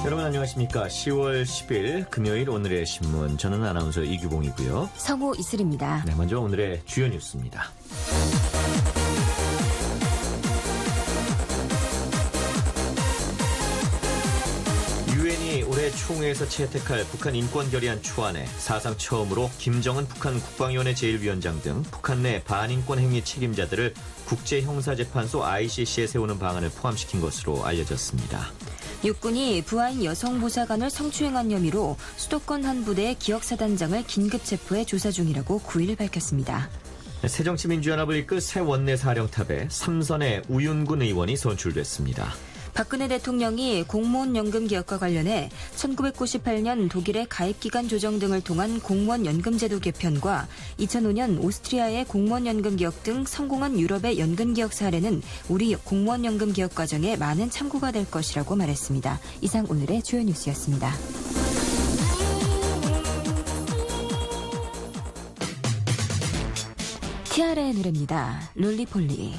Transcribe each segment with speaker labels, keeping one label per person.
Speaker 1: 여러분 안녕하십니까. 10월 10일 금요일 오늘의 신문, 저는 아나운서 이규봉이고요.
Speaker 2: 성우 이슬입니다.
Speaker 1: 네, 먼저 오늘의 주요 뉴스입니다. 유엔이 올해 총회에서 채택할 북한 인권 결의안 초안에 사상 처음으로 김정은 북한 국방위원회 제1위원장 등 북한 내 반인권 행위 책임자들을 국제형사재판소 ICC에 세우는 방안을 포함시킨 것으로 알려졌습니다.
Speaker 2: 육군이 부하인 여성보좌관을 성추행한 혐의로 수도권 한 부대의 기억사단장을 긴급 체포해 조사 중이라고 9일 밝혔습니다.
Speaker 1: 새정치민주연합을 이끌 새 원내 사령탑에 삼선의 우윤군 의원이 선출됐습니다.
Speaker 2: 박근혜 대통령이 공무원연금 개혁과 관련해 1998년 독일의 가입기간 조정 등을 통한 공무원연금제도 개편과 2005년 오스트리아의 공무원연금 개혁 등 성공한 유럽의 연금개혁 사례는 우리 공무원연금 개혁 과정에 많은 참고가 될 것이라고 말했습니다. 이상 오늘의 주요 뉴스였습니다. 티아라의 노래입니다. 롤리폴리.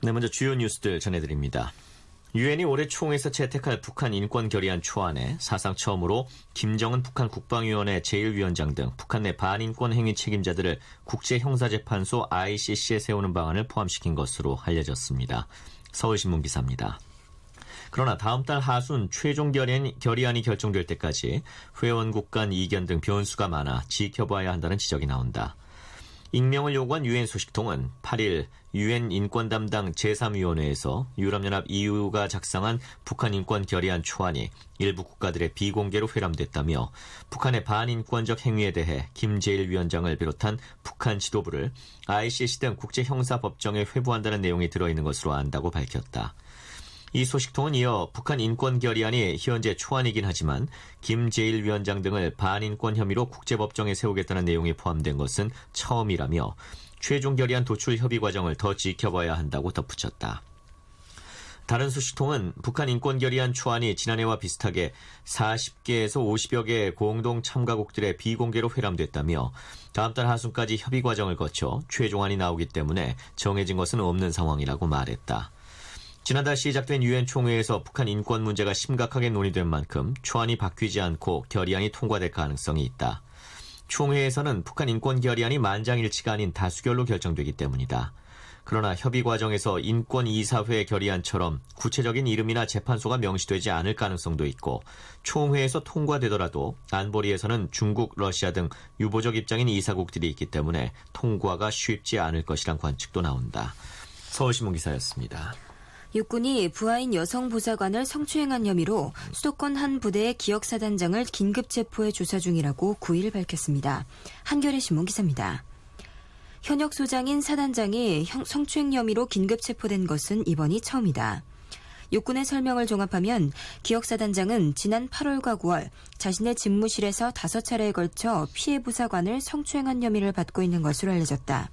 Speaker 1: 네, 먼저 주요 뉴스들 전해드립니다. 유엔이 올해 총회에서 채택할 북한 인권 결의안 초안에 사상 처음으로 김정은 북한 국방위원회 제1위원장 등 북한 내 반인권 행위 책임자들을 국제형사재판소 ICC에 세우는 방안을 포함시킨 것으로 알려졌습니다. 서울신문 기사입니다. 그러나 다음 달 하순 최종 결의안이 결정될 때까지 회원국 간 이견 등 변수가 많아 지켜봐야 한다는 지적이 나온다. 익명을 요구한 유엔 소식통은 8일 유엔 인권 담당 제3위원회에서 유럽연합 EU가 작성한 북한 인권 결의안 초안이 일부 국가들의 비공개로 회람됐다며 북한의 반인권적 행위에 대해 김재일 위원장을 비롯한 북한 지도부를 ICC 등 국제형사법정에 회부한다는 내용이 들어있는 것으로 안다고 밝혔다. 이 소식통은 이어 북한 인권 결의안이 현재 초안이긴 하지만 김재일 위원장 등을 반인권 혐의로 국제법정에 세우겠다는 내용이 포함된 것은 처음이라며 최종 결의안 도출 협의 과정을 더 지켜봐야 한다고 덧붙였다. 다른 소식통은 북한 인권 결의안 초안이 지난해와 비슷하게 40개에서 50여 개의 공동 참가국들의 비공개로 회람됐다며 다음 달 하순까지 협의 과정을 거쳐 최종안이 나오기 때문에 정해진 것은 없는 상황이라고 말했다. 지난달 시작된 유엔 총회에서 북한 인권 문제가 심각하게 논의된 만큼 초안이 바뀌지 않고 결의안이 통과될 가능성이 있다. 총회에서는 북한 인권 결의안이 만장일치가 아닌 다수결로 결정되기 때문이다. 그러나 협의 과정에서 인권이사회 결의안처럼 구체적인 이름이나 재판소가 명시되지 않을 가능성도 있고 총회에서 통과되더라도 안보리에서는 중국, 러시아 등 유보적 입장인 이사국들이 있기 때문에 통과가 쉽지 않을 것이란 관측도 나온다. 서울신문 기사였습니다.
Speaker 2: 육군이 부하인 여성 보좌관을 성추행한 혐의로 수도권 한 부대의 기억사단장을 긴급 체포해 조사 중이라고 9일 밝혔습니다. 한겨레 신문 기사입니다. 현역 소장인 사단장이 성추행 혐의로 긴급 체포된 것은 이번이 처음이다. 육군의 설명을 종합하면 기억사단장은 지난 8월과 9월 자신의 집무실에서 5차례에 걸쳐 피해 부사관을 성추행한 혐의를 받고 있는 것으로 알려졌다.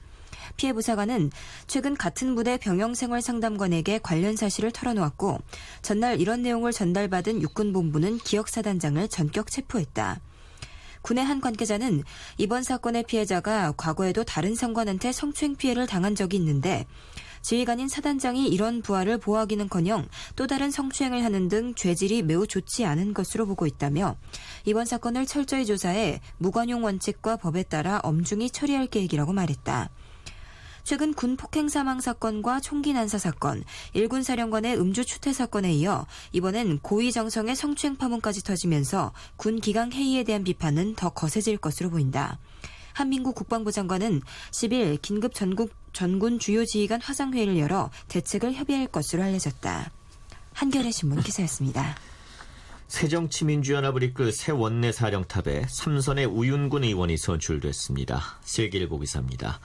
Speaker 2: 피해 부사관은 최근 같은 부대 병영생활상담관에게 관련 사실을 털어놓았고 전날 이런 내용을 전달받은 육군본부는 기억사단장을 전격 체포했다. 군의 한 관계자는 이번 사건의 피해자가 과거에도 다른 상관한테 성추행 피해를 당한 적이 있는데 지휘관인 사단장이 이런 부하를 보호하기는커녕 또 다른 성추행을 하는 등 죄질이 매우 좋지 않은 것으로 보고 있다며 이번 사건을 철저히 조사해 무관용 원칙과 법에 따라 엄중히 처리할 계획이라고 말했다. 최근 군 폭행 사망 사건과 총기 난사 사건, 일군 사령관의 음주 추태 사건에 이어 이번엔 고위 정성의 성추행 파문까지 터지면서 군 기강 해이에 대한 비판은 더 거세질 것으로 보인다. 한민구 국방부 장관은 10일 긴급 전군 주요 지휘관 화상회의를 열어 대책을 협의할 것으로 알려졌다. 한겨레 신문 기사였습니다.
Speaker 1: 새정치민주연합을 이끌 새 원내 사령탑에 삼선의 우윤근 의원이 선출됐습니다. 세계일보 기사입니다.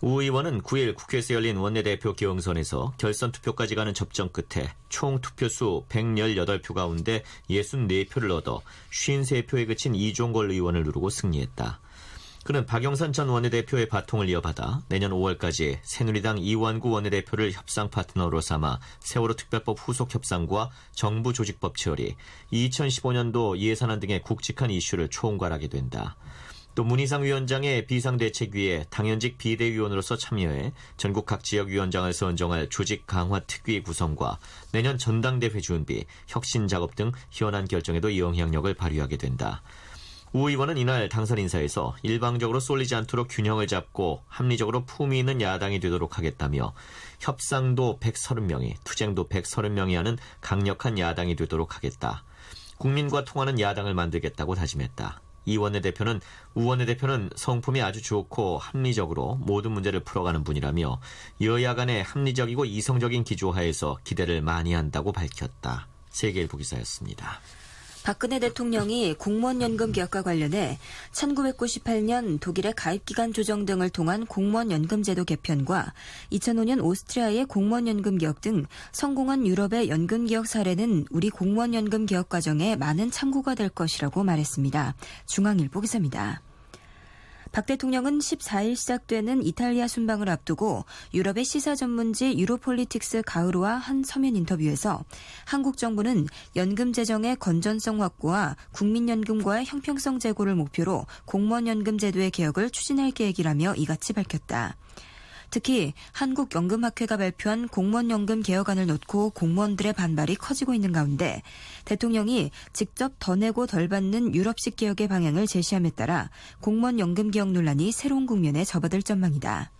Speaker 1: 우 의원은 9일 국회에서 열린 원내대표 경선에서 결선 투표까지 가는 접전 끝에 총 투표수 118표 가운데 64표를 얻어 53표에 그친 이종걸 의원을 누르고 승리했다. 그는 박영선 전 원내대표의 바통을 이어받아 내년 5월까지 새누리당 이완구 원내대표를 협상 파트너로 삼아 세월호 특별법 후속 협상과 정부 조직법 처리, 2015년도 예산안 등의 굵직한 이슈를 총괄하게 된다. 또 문희상 위원장의 비상대책위에 당연직 비대위원으로서 참여해 전국 각 지역위원장을 선정할 조직 강화 특위 구성과 내년 전당대회 준비, 혁신 작업 등 현안 결정에도 영향력을 발휘하게 된다. 우 의원은 이날 당선 인사에서 일방적으로 쏠리지 않도록 균형을 잡고 합리적으로 품위 있는 야당이 되도록 하겠다며 협상도 130명이, 투쟁도 130명이 하는 강력한 야당이 되도록 하겠다. 국민과 통하는 야당을 만들겠다고 다짐했다. 우 원내대표는 성품이 아주 좋고 합리적으로 모든 문제를 풀어가는 분이라며 여야 간의 합리적이고 이성적인 기조하에서 기대를 많이 한다고 밝혔다. 세계일보 기사였습니다.
Speaker 2: 박근혜 대통령이 공무원연금 개혁과 관련해 1998년 독일의 가입기간 조정 등을 통한 공무원연금제도 개편과 2005년 오스트리아의 공무원연금 개혁 등 성공한 유럽의 연금개혁 사례는 우리 공무원연금 개혁 과정에 많은 참고가 될 것이라고 말했습니다. 중앙일보 기사입니다. 박 대통령은 14일 시작되는 이탈리아 순방을 앞두고 유럽의 시사 전문지 유로폴리틱스 가으로와 한 서면 인터뷰에서 한국 정부는 연금 재정의 건전성 확보와 국민연금과의 형평성 제고를 목표로 공무원연금 제도의 개혁을 추진할 계획이라며 이같이 밝혔다. 특히 한국연금학회가 발표한 공무원연금 개혁안을 놓고 공무원들의 반발이 커지고 있는 가운데 대통령이 직접 더 내고 덜 받는 유럽식 개혁의 방향을 제시함에 따라 공무원연금 개혁 논란이 새로운 국면에 접어들 전망이다.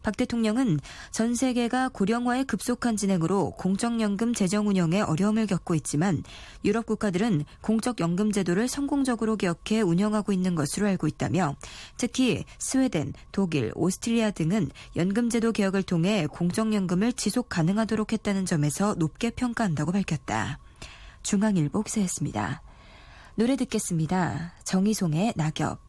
Speaker 2: 박 대통령은 전 세계가 고령화의 급속한 진행으로 공적연금 재정 운영에 어려움을 겪고 있지만 유럽 국가들은 공적연금 제도를 성공적으로 개혁해 운영하고 있는 것으로 알고 있다며 특히 스웨덴, 독일, 오스트리아 등은 연금제도 개혁을 통해 공적연금을 지속 가능하도록 했다는 점에서 높게 평가한다고 밝혔다. 중앙일보 기사였습니다. 노래 듣겠습니다. 정희송의 낙엽.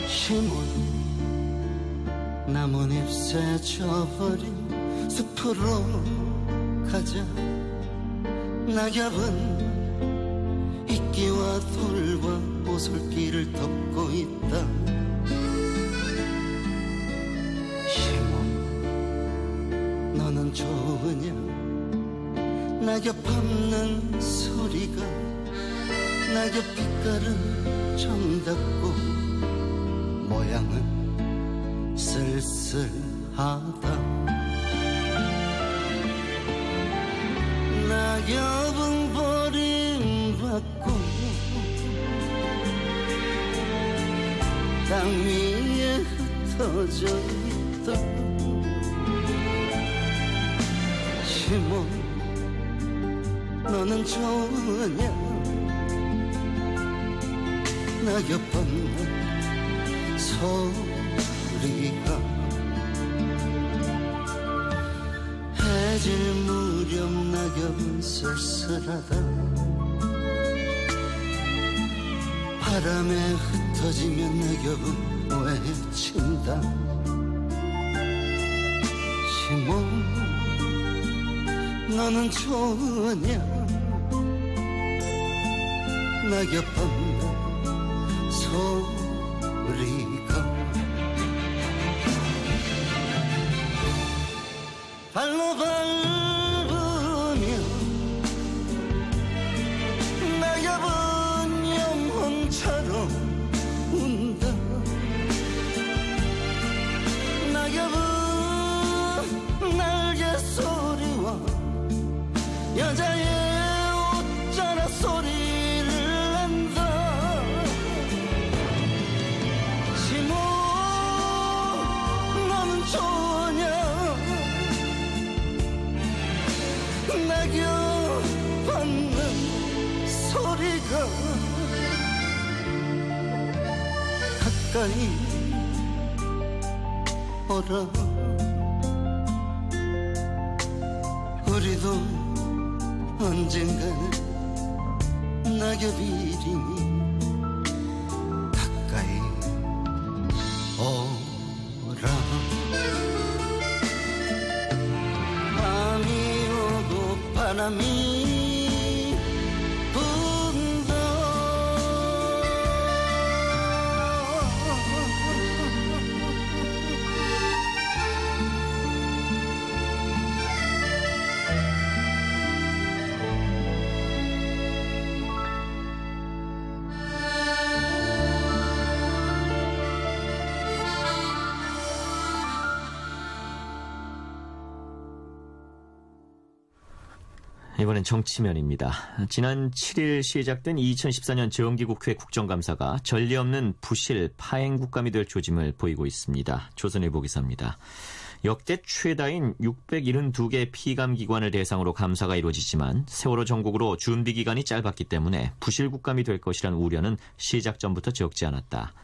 Speaker 3: 힘은 나뭇잎새 져버린 숲으로 가자. 낙엽은 이끼와 돌과 오솔길을 덮고 있다. 힘은 너는 좋으냐. 낙엽 밟는 소리가 낙엽 빛깔은 정답고 모양은 쓸쓸하다. 낙엽은 버림받고 땅 위에 흩어져 있다. 시몬 너는 좋으냐. 낙엽 밟는 소리가 해질 무렵 낙엽은 쓸쓸하다. 바람에 흩어지면 낙엽은 외친다. 시몬 너는 좋으냐. 낙엽 밟는 소리가 발로 밟으며 낙엽은 영혼처럼 운다. 낙엽은 날개 소리와 여자의 옷자락 소리를 낸다. 시몬 너는 좋으냐. 낙엽 밟는 소리가 가까이 오라. 우리도 언젠가는 낙엽이리니 가까이 오라. 밤이 오고 바람이 분다.
Speaker 1: 이번엔 정치면입니다. 지난 7일 시작된 2014년 정기국회 국정감사가 전례 없는 부실 파행 국감이 될 조짐을 보이고 있습니다. 조선일보 기사입니다. 역대 최다인 672개 피감기관을 대상으로 감사가 이루어지지만 세월호 전국으로 준비기간이 짧았기 때문에 부실 국감이 될 것이란 우려는 시작 전부터 적지 않았다.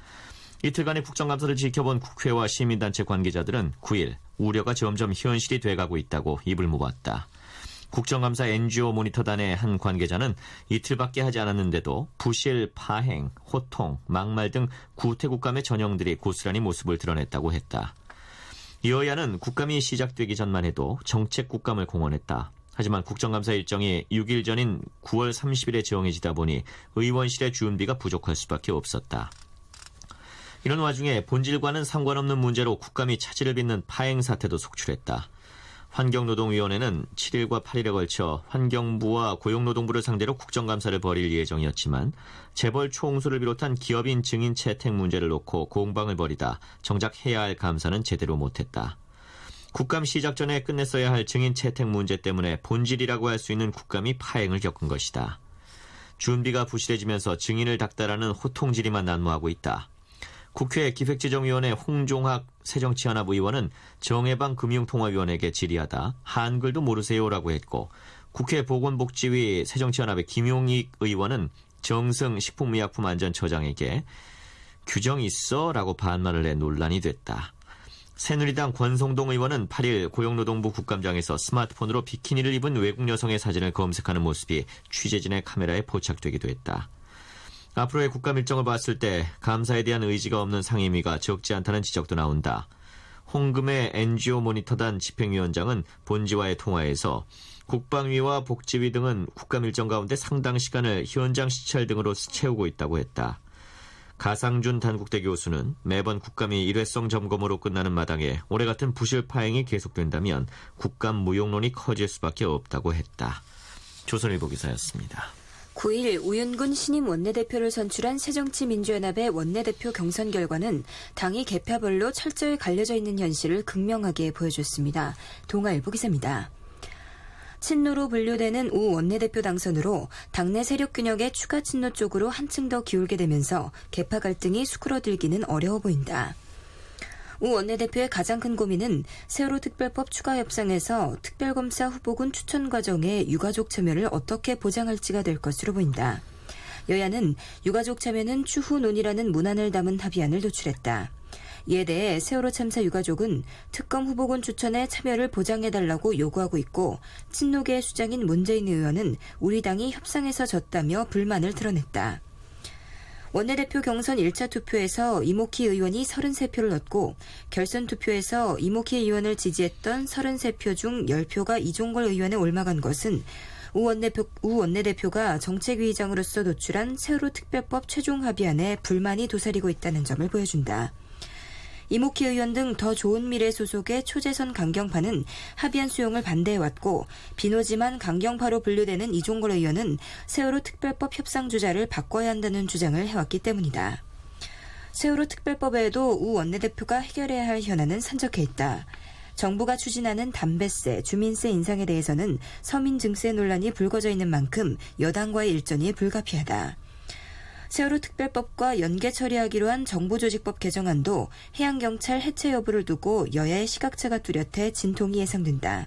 Speaker 1: 이틀간의 국정감사를 지켜본 국회와 시민단체 관계자들은 9일 우려가 점점 현실이 돼가고 있다고 입을 모았다. 국정감사 NGO 모니터단의 한 관계자는 이틀밖에 하지 않았는데도 부실, 파행, 호통, 막말 등 구태국감의 전형들이 고스란히 모습을 드러냈다고 했다. 여야는 국감이 시작되기 전만 해도 정책 국감을 공언했다. 하지만 국정감사 일정이 6일 전인 9월 30일에 정해지다 보니 의원실의 준비가 부족할 수밖에 없었다. 이런 와중에 본질과는 상관없는 문제로 국감이 차질을 빚는 파행 사태도 속출했다. 환경노동위원회는 7일과 8일에 걸쳐 환경부와 고용노동부를 상대로 국정감사를 벌일 예정이었지만 재벌 총수를 비롯한 기업인 증인 채택 문제를 놓고 공방을 벌이다 정작 해야 할 감사는 제대로 못했다. 국감 시작 전에 끝냈어야 할 증인 채택 문제 때문에 본질이라고 할 수 있는 국감이 파행을 겪은 것이다. 준비가 부실해지면서 증인을 닥달하는 호통질이만 난무하고 있다. 국회 기획재정위원회 홍종학 새정치연합 의원은 정해방 금융통화위원에게 질의하다 한글도 모르세요라고 했고, 국회 보건복지위 새정치연합의 김용익 의원은 정승 식품의약품안전처장에게 규정 있어라고 반말을 해 논란이 됐다. 새누리당 권성동 의원은 8일 고용노동부 국감장에서 스마트폰으로 비키니를 입은 외국 여성의 사진을 검색하는 모습이 취재진의 카메라에 포착되기도 했다. 앞으로의 국감 일정을 봤을 때 감사에 대한 의지가 없는 상임위가 적지 않다는 지적도 나온다. 홍금의 NGO 모니터단 집행위원장은 본지와의 통화에서 국방위와 복지위 등은 국감 일정 가운데 상당 시간을 현장 시찰 등으로 채우고 있다고 했다. 가상준 단국대 교수는 매번 국감이 일회성 점검으로 끝나는 마당에 올해 같은 부실 파행이 계속된다면 국감 무용론이 커질 수밖에 없다고 했다. 조선일보 기사였습니다.
Speaker 2: 9일 우윤근 신임 원내대표를 선출한 새정치민주연합의 원내대표 경선 결과는 당이 계파별로 철저히 갈려져 있는 현실을 극명하게 보여줬습니다. 동아일보 기사입니다. 친노로 분류되는 우 원내대표 당선으로 당내 세력 균형의 추가 친노 쪽으로 한층 더 기울게 되면서 계파 갈등이 수그러들기는 어려워 보인다. 우 원내대표의 가장 큰 고민은 세월호 특별법 추가 협상에서 특별검사 후보군 추천 과정에 유가족 참여를 어떻게 보장할지가 될 것으로 보인다. 여야는 유가족 참여는 추후 논의라는 문안을 담은 합의안을 도출했다. 이에 대해 세월호 참사 유가족은 특검 후보군 추천에 참여를 보장해달라고 요구하고 있고, 친노계의 수장인 문재인 의원은 우리 당이 협상에서 졌다며 불만을 드러냈다. 원내대표 경선 1차 투표에서 이모키 의원이 33표를 얻고, 결선 투표에서 이모키 의원을 지지했던 33표 중 10표가 이종걸 의원에 올라간 것은 우 원내대표가 정책위의장으로서 도출한 세월호 특별법 최종 합의안에 불만이 도사리고 있다는 점을 보여준다. 이모키 의원 등 더 좋은 미래 소속의 초재선 강경파는 합의안 수용을 반대해왔고, 비노지만 강경파로 분류되는 이종걸 의원은 세월호 특별법 협상 주자를 바꿔야 한다는 주장을 해왔기 때문이다. 세월호 특별법에도 우 원내대표가 해결해야 할 현안은 산적해 있다. 정부가 추진하는 담배세, 주민세 인상에 대해서는 서민 증세 논란이 불거져 있는 만큼 여당과의 일전이 불가피하다. 세월호 특별법과 연계 처리하기로 한 정보조직법 개정안도 해양경찰 해체 여부를 두고 여야의 시각차가 뚜렷해 진통이 예상된다.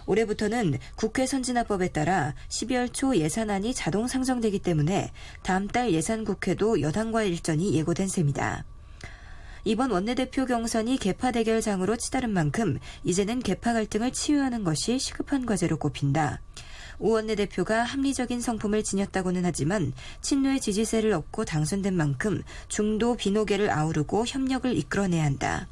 Speaker 2: 올해부터는 국회 선진화법에 따라 12월 초 예산안이 자동 상정되기 때문에 다음 달 예산국회도 여당과의 일전이 예고된 셈이다. 이번 원내대표 경선이 계파 대결장으로 치달은 만큼 이제는 계파 갈등을 치유하는 것이 시급한 과제로 꼽힌다. 우 원내대표가 합리적인 성품을 지녔다고는 하지만 친노의 지지세를 얻고 당선된 만큼 중도 비노계를 아우르고 협력을 이끌어내야 한다.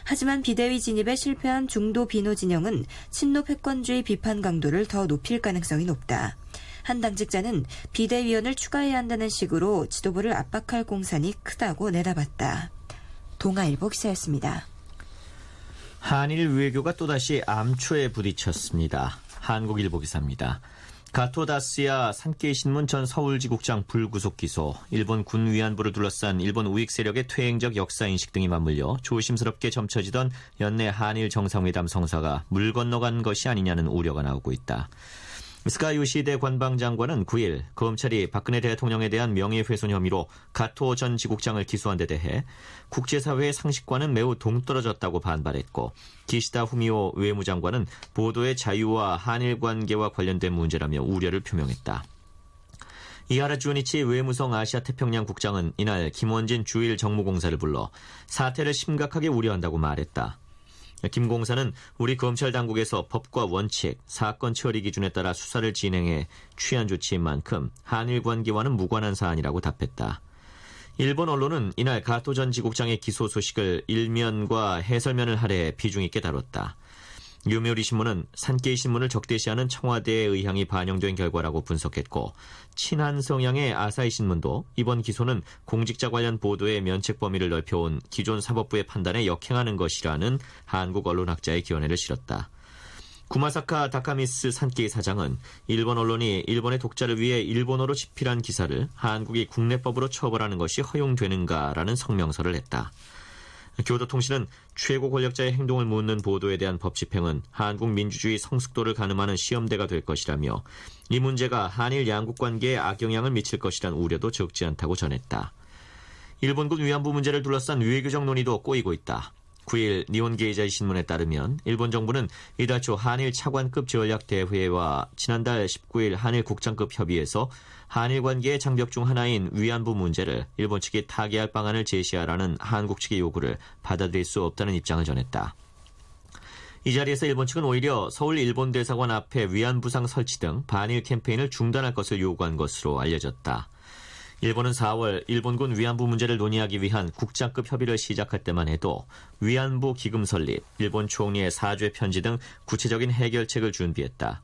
Speaker 2: 하지만 비대위 진입에 실패한 중도 비노 진영은 친노 패권주의 비판 강도를 더 높일 가능성이 높다. 한 당직자는 비대위원을 추가해야 한다는 식으로 지도부를 압박할 공산이 크다고 내다봤다. 동아일보 기사였습니다.
Speaker 1: 한일 외교가 또다시 암초에 부딪혔습니다. 한국일보 기사입니다. 가토다스야 산케이신문 전 서울지국장 불구속 기소, 일본 군 위안부를 둘러싼 일본 우익 세력의 퇴행적 역사인식 등이 맞물려 조심스럽게 점쳐지던 연내 한일 정상회담 성사가 물 건너간 것이 아니냐는 우려가 나오고 있다. 스가 요시히데 관방장관은 9일 검찰이 박근혜 대통령에 대한 명예훼손 혐의로 가토 전 지국장을 기소한 데 대해 국제사회의 상식과는 매우 동떨어졌다고 반발했고, 기시다 후미오 외무장관은 보도의 자유와 한일 관계와 관련된 문제라며 우려를 표명했다. 이하라 주니치 외무성 아시아태평양 국장은 이날 김원진 주일 정무공사를 불러 사태를 심각하게 우려한다고 말했다. 김 공사는 우리 검찰 당국에서 법과 원칙, 사건 처리 기준에 따라 수사를 진행해 취한 조치인 만큼 한일 관계와는 무관한 사안이라고 답했다. 일본 언론은 이날 가토 전 지국장의 기소 소식을 일면과 해설면을 할애해 비중 있게 다뤘다. 요미우리 신문은 산케이 신문을 적대시하는 청와대의 의향이 반영된 결과라고 분석했고, 친한 성향의 아사히 신문도 이번 기소는 공직자 관련 보도의 면책 범위를 넓혀온 기존 사법부의 판단에 역행하는 것이라는 한국 언론학자의 견해를 실었다. 구마사카 다카미스 산케이 사장은 일본 언론이 일본의 독자를 위해 일본어로 집필한 기사를 한국이 국내법으로 처벌하는 것이 허용되는가라는 성명서를 냈다. 교도통신은 최고 권력자의 행동을 묻는 보도에 대한 법 집행은 한국 민주주의 성숙도를 가늠하는 시험대가 될 것이라며, 이 문제가 한일 양국 관계에 악영향을 미칠 것이란 우려도 적지 않다고 전했다. 일본군 위안부 문제를 둘러싼 외교적 논의도 꼬이고 있다. 9일 니혼게이자이 신문에 따르면 일본 정부는 이달 초 한일 차관급 전략대회와 지난달 19일 한일 국장급 협의에서 한일 관계의 장벽 중 하나인 위안부 문제를 일본 측이 타개할 방안을 제시하라는 한국 측의 요구를 받아들일 수 없다는 입장을 전했다. 이 자리에서 일본 측은 오히려 서울 일본 대사관 앞에 위안부상 설치 등 반일 캠페인을 중단할 것을 요구한 것으로 알려졌다. 일본은 4월 일본군 위안부 문제를 논의하기 위한 국장급 협의를 시작할 때만 해도 위안부 기금 설립, 일본 총리의 사죄 편지 등 구체적인 해결책을 준비했다.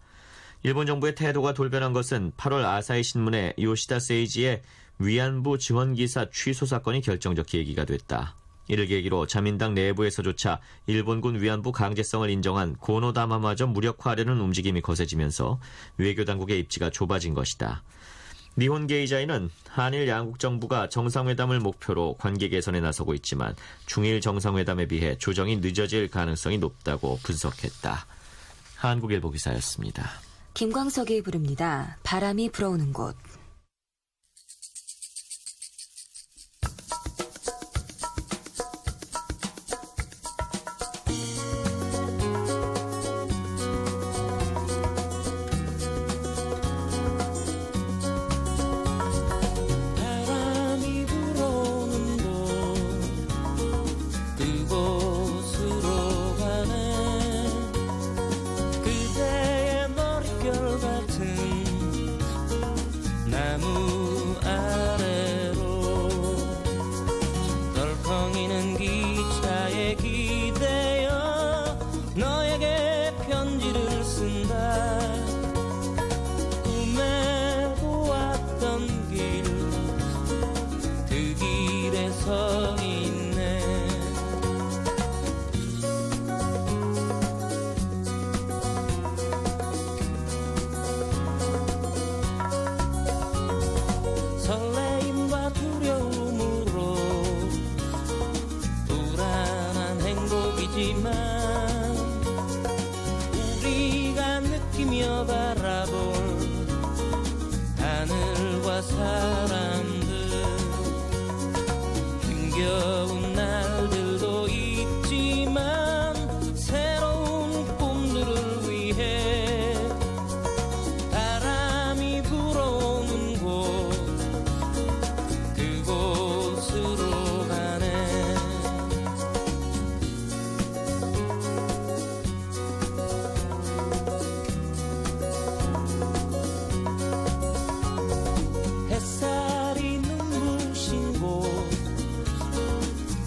Speaker 1: 일본 정부의 태도가 돌변한 것은 8월 아사히 신문의 요시다 세이지의 위안부 지원 기사 취소 사건이 결정적 계기가 됐다. 이를 계기로 자민당 내부에서조차 일본군 위안부 강제성을 인정한 고노다마마저 무력화하려는 움직임이 거세지면서 외교당국의 입지가 좁아진 것이다. 니혼게이자이는 한일 양국 정부가 정상회담을 목표로 관계 개선에 나서고 있지만 중일 정상회담에 비해 조정이 늦어질 가능성이 높다고 분석했다. 한국일보 기사였습니다.
Speaker 2: 김광석이 부릅니다. 바람이 불어오는 곳.
Speaker 4: 설레임과 두려움으로 불안한 행복이지만 우리가 느끼며 바라볼 하늘과 사람들, 힘겨운 날들도 있지만 새로운 꿈들을 위해 바람이 불어오는 곳, 그곳으로 가네. 햇살이 눈부신 곳,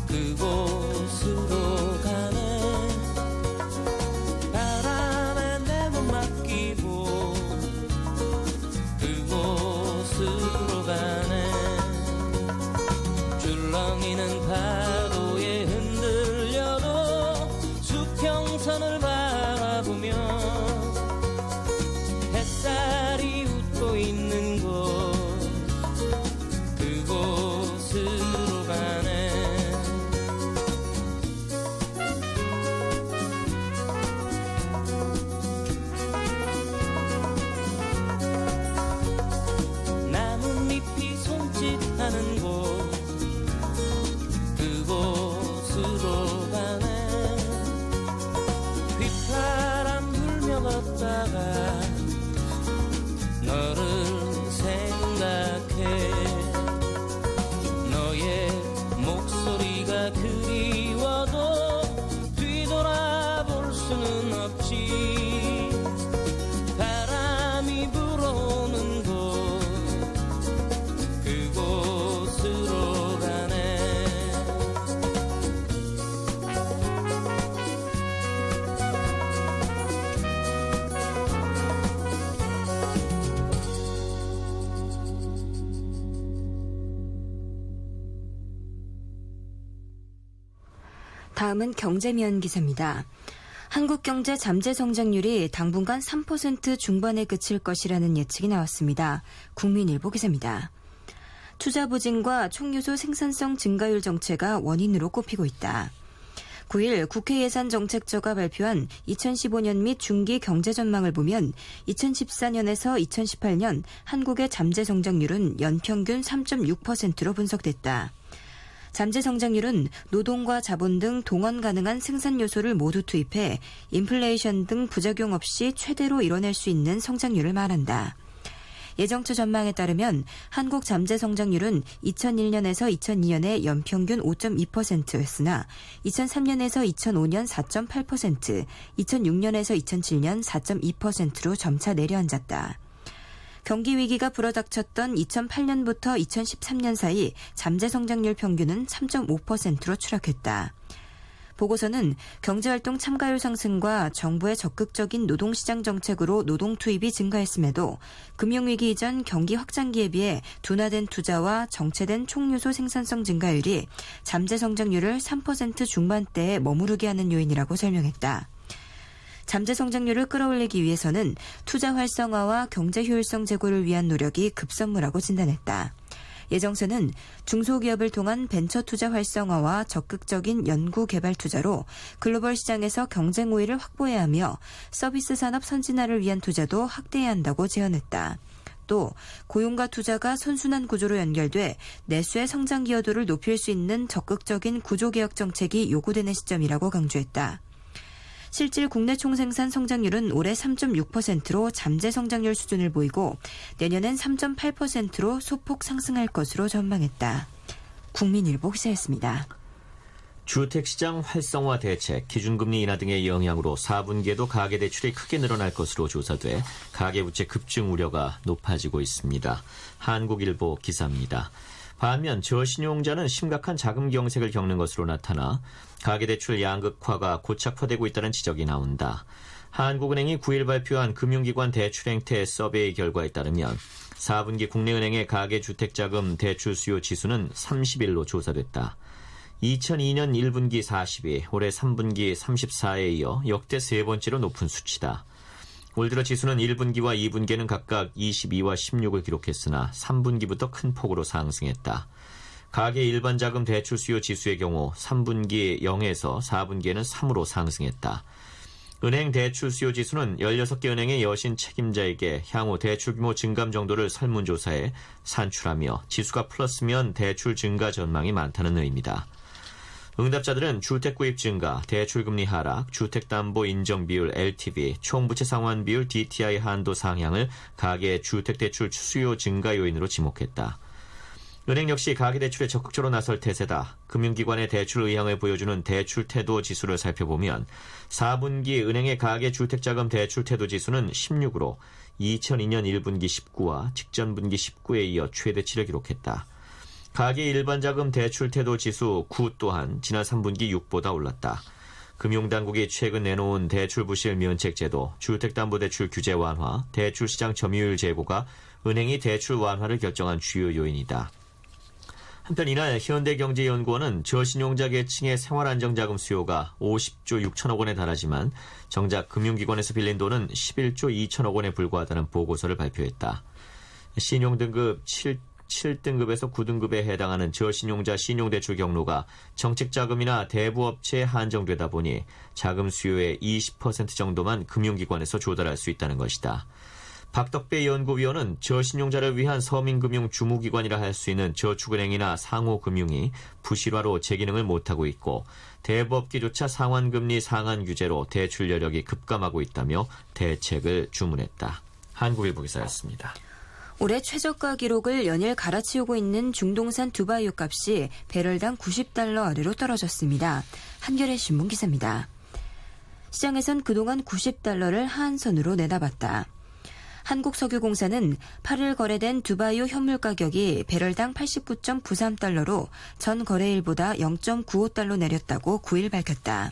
Speaker 4: 그곳으로 가네. 바람에 내 몸 맡기고 그곳으로 가네. 줄렁이는 파도에 흔들려도 수평선을 바라보며 햇살이 웃고 있는 곳, 그곳으로 가네. 나뭇잎이 손짓하는 곳, 그곳으로 가네. 휘파람 불며 걷다가 너를 생각해. 너의 목소리가 그리워도 뒤돌아볼 수는 없지. 바람이 불어오는 곳, 그곳으로 가네.
Speaker 2: 다음은 경제면 기사입니다. 한국 경제 잠재 성장률이 당분간 3% 중반에 그칠 것이라는 예측이 나왔습니다. 국민일보 기사입니다. 투자 부진과 총요소 생산성 증가율 정체가 원인으로 꼽히고 있다. 9일 국회 예산정책처가 발표한 2015년 및 중기 경제 전망을 보면 2014년에서 2018년 한국의 잠재 성장률은 연평균 3.6%로 분석됐다. 잠재 성장률은 노동과 자본 등 동원 가능한 생산 요소를 모두 투입해 인플레이션 등 부작용 없이 최대로 이뤄낼 수 있는 성장률을 말한다. 예정처 전망에 따르면 한국 잠재 성장률은 2001년에서 2002년에 연평균 5.2%였으나 2003년에서 2005년 4.8%, 2006년에서 2007년 4.2%로 점차 내려앉았다. 경기 위기가 불어닥쳤던 2008년부터 2013년 사이 잠재 성장률 평균은 3.5%로 추락했다. 보고서는 경제활동 참가율 상승과 정부의 적극적인 노동시장 정책으로 노동 투입이 증가했음에도 금융위기 이전 경기 확장기에 비해 둔화된 투자와 정체된 총요소 생산성 증가율이 잠재 성장률을 3% 중반대에 머무르게 하는 요인이라고 설명했다. 잠재 성장률을 끌어올리기 위해서는 투자 활성화와 경제 효율성 제고를 위한 노력이 급선무라고 진단했다. 예정서는 중소기업을 통한 벤처 투자 활성화와 적극적인 연구 개발 투자로 글로벌 시장에서 경쟁 우위를 확보해야 하며 서비스 산업 선진화를 위한 투자도 확대해야 한다고 제언했다. 또 고용과 투자가 선순환 구조로 연결돼 내수의 성장 기여도를 높일 수 있는 적극적인 구조개혁 정책이 요구되는 시점이라고 강조했다. 실질 국내 총생산 성장률은 올해 3.6%로 잠재 성장률 수준을 보이고 내년엔 3.8%로 소폭 상승할 것으로 전망했다. 국민일보 기사였습니다.
Speaker 1: 주택시장 활성화 대책, 기준금리 인하 등의 영향으로 4분기에도 가계대출이 크게 늘어날 것으로 조사돼 가계부채 급증 우려가 높아지고 있습니다. 한국일보 기사입니다. 반면 저신용자는 심각한 자금 경색을 겪는 것으로 나타나 가계대출 양극화가 고착화되고 있다는 지적이 나온다. 한국은행이 9일 발표한 금융기관 대출행태 서베이 결과에 따르면 4분기 국내은행의 가계주택자금 대출 수요 지수는 31로 조사됐다. 2002년 1분기 42, 올해 3분기 34에 이어 역대 세 번째로 높은 수치다. 올 들어 지수는 1분기와 2분기에는 각각 22와 16을 기록했으나 3분기부터 큰 폭으로 상승했다. 가계 일반자금 대출 수요 지수의 경우 3분기 0에서 4분기에는 3으로 상승했다. 은행 대출 수요 지수는 16개 은행의 여신 책임자에게 향후 대출 규모 증감 정도를 설문조사해 산출하며 지수가 플러스면 대출 증가 전망이 많다는 의미다. 응답자들은 주택구입 증가, 대출금리 하락, 주택담보 인정 비율 LTV, 총부채 상환 비율 DTI 한도 상향을 가계 주택대출 수요 증가 요인으로 지목했다. 은행 역시 가계대출에 적극적으로 나설 태세다. 금융기관의 대출 의향을 보여주는 대출 태도 지수를 살펴보면 4분기 은행의 가계주택자금 대출 태도 지수는 16으로 2002년 1분기 19와 직전 분기 19에 이어 최대치를 기록했다. 가계 일반자금 대출 태도 지수 9 또한 지난 3분기 6보다 올랐다. 금융당국이 최근 내놓은 대출 부실 면책 제도, 주택담보대출 규제 완화, 대출시장 점유율 제고가 은행이 대출 완화를 결정한 주요 요인이다. 한편 이날 현대경제연구원은 저신용자 계층의 생활안정자금 수요가 50조 6천억 원에 달하지만 정작 금융기관에서 빌린 돈은 11조 2천억 원에 불과하다는 보고서를 발표했다. 신용등급 7등급에서 9등급에 해당하는 저신용자 신용대출 경로가 정책자금이나 대부업체에 한정되다 보니 자금 수요의 20% 정도만 금융기관에서 조달할 수 있다는 것이다. 박덕배 연구위원은 저신용자를 위한 서민금융 주무기관이라 할 수 있는 저축은행이나 상호금융이 부실화로 제 기능을 못하고 있고 대부업계조차 상환금리 상한 규제로 대출 여력이 급감하고 있다며 대책을 주문했다. 한국일보 기사였습니다.
Speaker 2: 올해 최저가 기록을 연일 갈아치우고 있는 중동산 두바이유 값이 배럴당 $90 아래로 떨어졌습니다. 한겨레 신문 기사입니다. 시장에선 그동안 $90를 하한선으로 내다봤다. 한국석유공사는 8일 거래된 두바이유 현물 가격이 배럴당 89.93달러로 전 거래일보다 0.95달러 내렸다고 9일 밝혔다.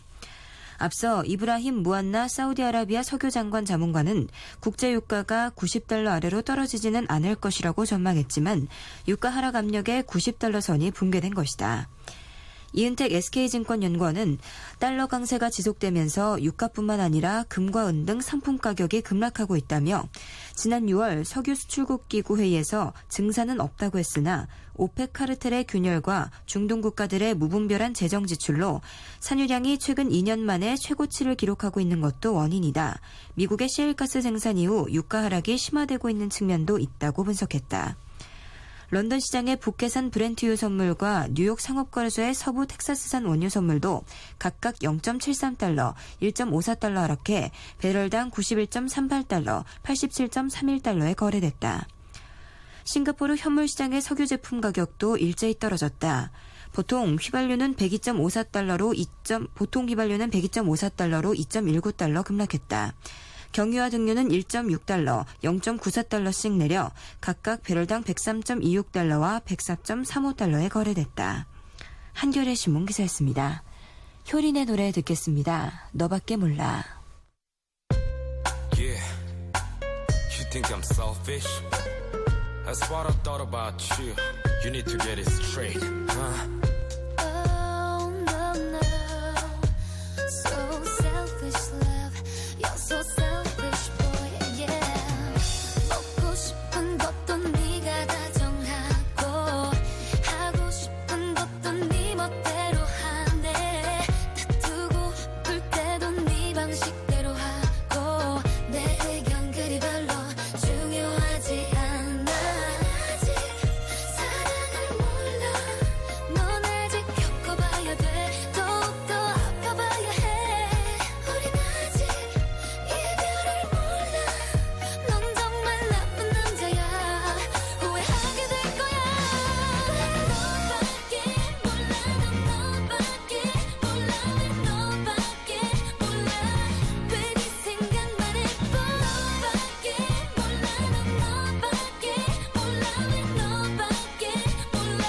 Speaker 2: 앞서 이브라힘 무안나 사우디아라비아 석유장관 자문관은 국제유가가 $90 아래로 떨어지지는 않을 것이라고 전망했지만 유가 하락 압력에 $90 선이 붕괴된 것이다. 이은택 SK증권연구원은 달러 강세가 지속되면서 유가뿐만 아니라 금과 은 등 상품 가격이 급락하고 있다며 지난 6월 석유 수출국 기구 회의에서 증산은 없다고 했으나 오펙 카르텔의 균열과 중동 국가들의 무분별한 재정 지출로 산유량이 최근 2년 만에 최고치를 기록하고 있는 것도 원인이다. 미국의 셰일가스 생산 이후 유가 하락이 심화되고 있는 측면도 있다고 분석했다. 런던 시장의 북해산 브렌트유 선물과 뉴욕 상업거래소의 서부 텍사스산 원유 선물도 각각 0.73달러, 1.54달러 하락해 배럴당 91.38달러, 87.31달러에 거래됐다. 싱가포르 현물 시장의 석유 제품 가격도 일제히 떨어졌다. 보통 휘발유는 102.54달러로 2.19달러로 급락했다. 경유와 등유는 1.6달러, 0.94달러씩 내려 각각 배럴당 103.26달러와 104.35달러에 거래됐다. 한겨레 신문 기사였습니다. 효린의 노래 듣겠습니다. 너밖에 몰라.
Speaker 5: Yeah, you think I'm selfish? That's what I thought about you. You need to get it straight, huh?
Speaker 6: Oh no no, so selfish love, you're so selfish boy, yeah. 먹고 싶은 것도 네가 다 정하고 하고 싶은 것도 네 멋대로 하네. 다투고 불 때도 네 방식대로 하고 내 의견 그리 별로 중요하지 않아. 아직 사랑을 몰라. 넌 아직 겪어봐야 돼. 더욱더 아파봐야 해. 우린 아직 이별을 몰라. 넌 정말 나쁜 남자야. 후회하게 될 거야. 너밖에 몰라. 난 너밖에 몰라. 왜 너밖에 몰라. 왜 네 생각만 해. 너밖에 몰라. 난 너밖에 몰라. 왜 너밖에 몰라.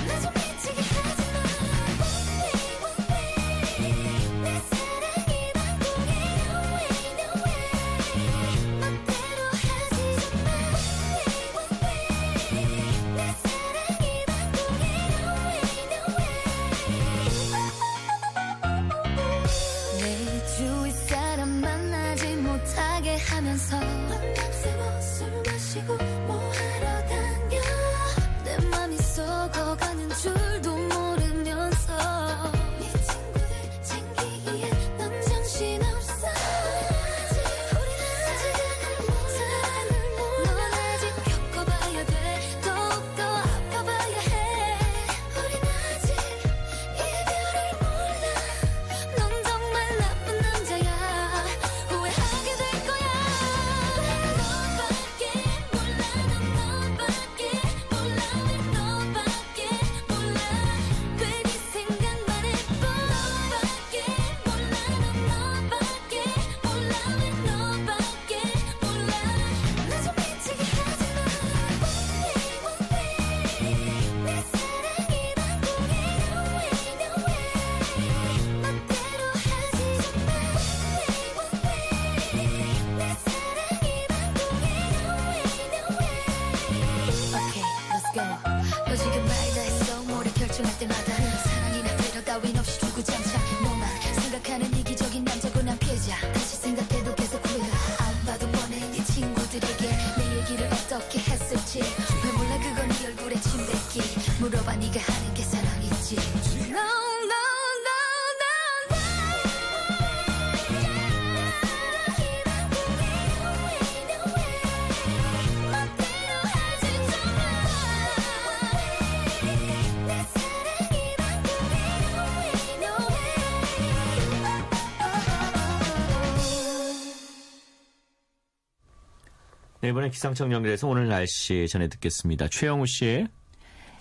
Speaker 6: 나 좀 미치게 하지 마. One way, 내 사랑이 바꾸게. No way, no way. 멋대로 하지 좀 마. One way, 내 사랑이 바꾸게. No way, no way. 내 주위 사람 만나지 못하게 하면서 만남새고 술 마시고 뭐하러 다녀. 내 맘이 썩어가는 줄도 모르면서 네 친구들 챙기기에 넌 정신없어. 우린 아직 사랑을 몰라. 넌 아직 겪어봐야 돼. 더욱더 아파봐야 해. 우린 아직 이별을 몰라. 넌 정말 나쁜 남자야. 후회하게 될 거야. 너밖에 몰라. 난 너밖에 몰라. 왜 너밖에 몰라. 왜 네 생각만 해. 너밖에 몰라. 난 너밖에 몰라. 왜 너밖에 몰라. 나 좀 미치게 하지 마. One way, 내 사랑이 바꾸게. No way, no way. 멋대로 하지 좀 마. One way, 내 사랑이 바꾸게. No way, no way. Okay, let's go. 너 지금 말다 했어. 뭐를 결정할 때마다 사랑이나 배려 따윈 없이 주구장창. 너만 생각하는 이기적인 남자고 난 피해자. 다시 생각해도 계속 후회가. 안 봐도 뻔해 네 친구들에게 내 얘기를 어떻게 했을지. 왜 몰라 그건 네 얼굴에 침 뱉기. 물어봐 네가 하는 게 사랑이지. No, no, no, no, no. 사랑이 바꾸게. No way, no way. 멋대로 하지 좀 마. 내 사랑이 바꾸게. No way, no way.
Speaker 1: 네, 이번엔 기상청 연결해서 오늘 날씨 전해 듣겠습니다. 최영우 씨.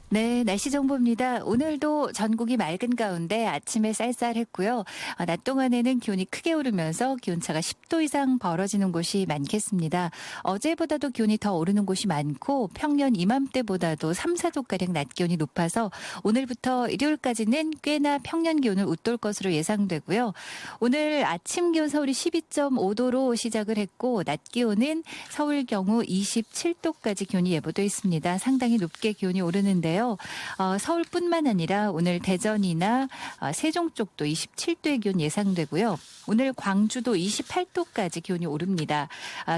Speaker 7: 네, 날씨 정보입니다. 오늘도 전국이 맑은 가운데 아침에 쌀쌀했고요. 낮 동안에는 기온이 크게 오르면서 기온차가 10도 이상 벌어지는 곳이 많겠습니다. 어제보다도 기온이 더 오르는 곳이 많고 평년 이맘때보다도 3, 4도가량 낮 기온이 높아서 오늘부터 일요일까지는 꽤나 평년 기온을 웃돌 것으로 예상되고요. 오늘 아침 기온 서울이 12.5도로 시작을 했고 낮 기온은 서울 경우 27도까지 기온이 예보돼 있습니다. 상당히 높게 기온이 오르는데요. 있고요. 서울뿐만 아니라 오늘 대전이나 세종 쪽도 27도의 기온 예상되고요. 오늘 광주도 28도까지 기온이 오릅니다.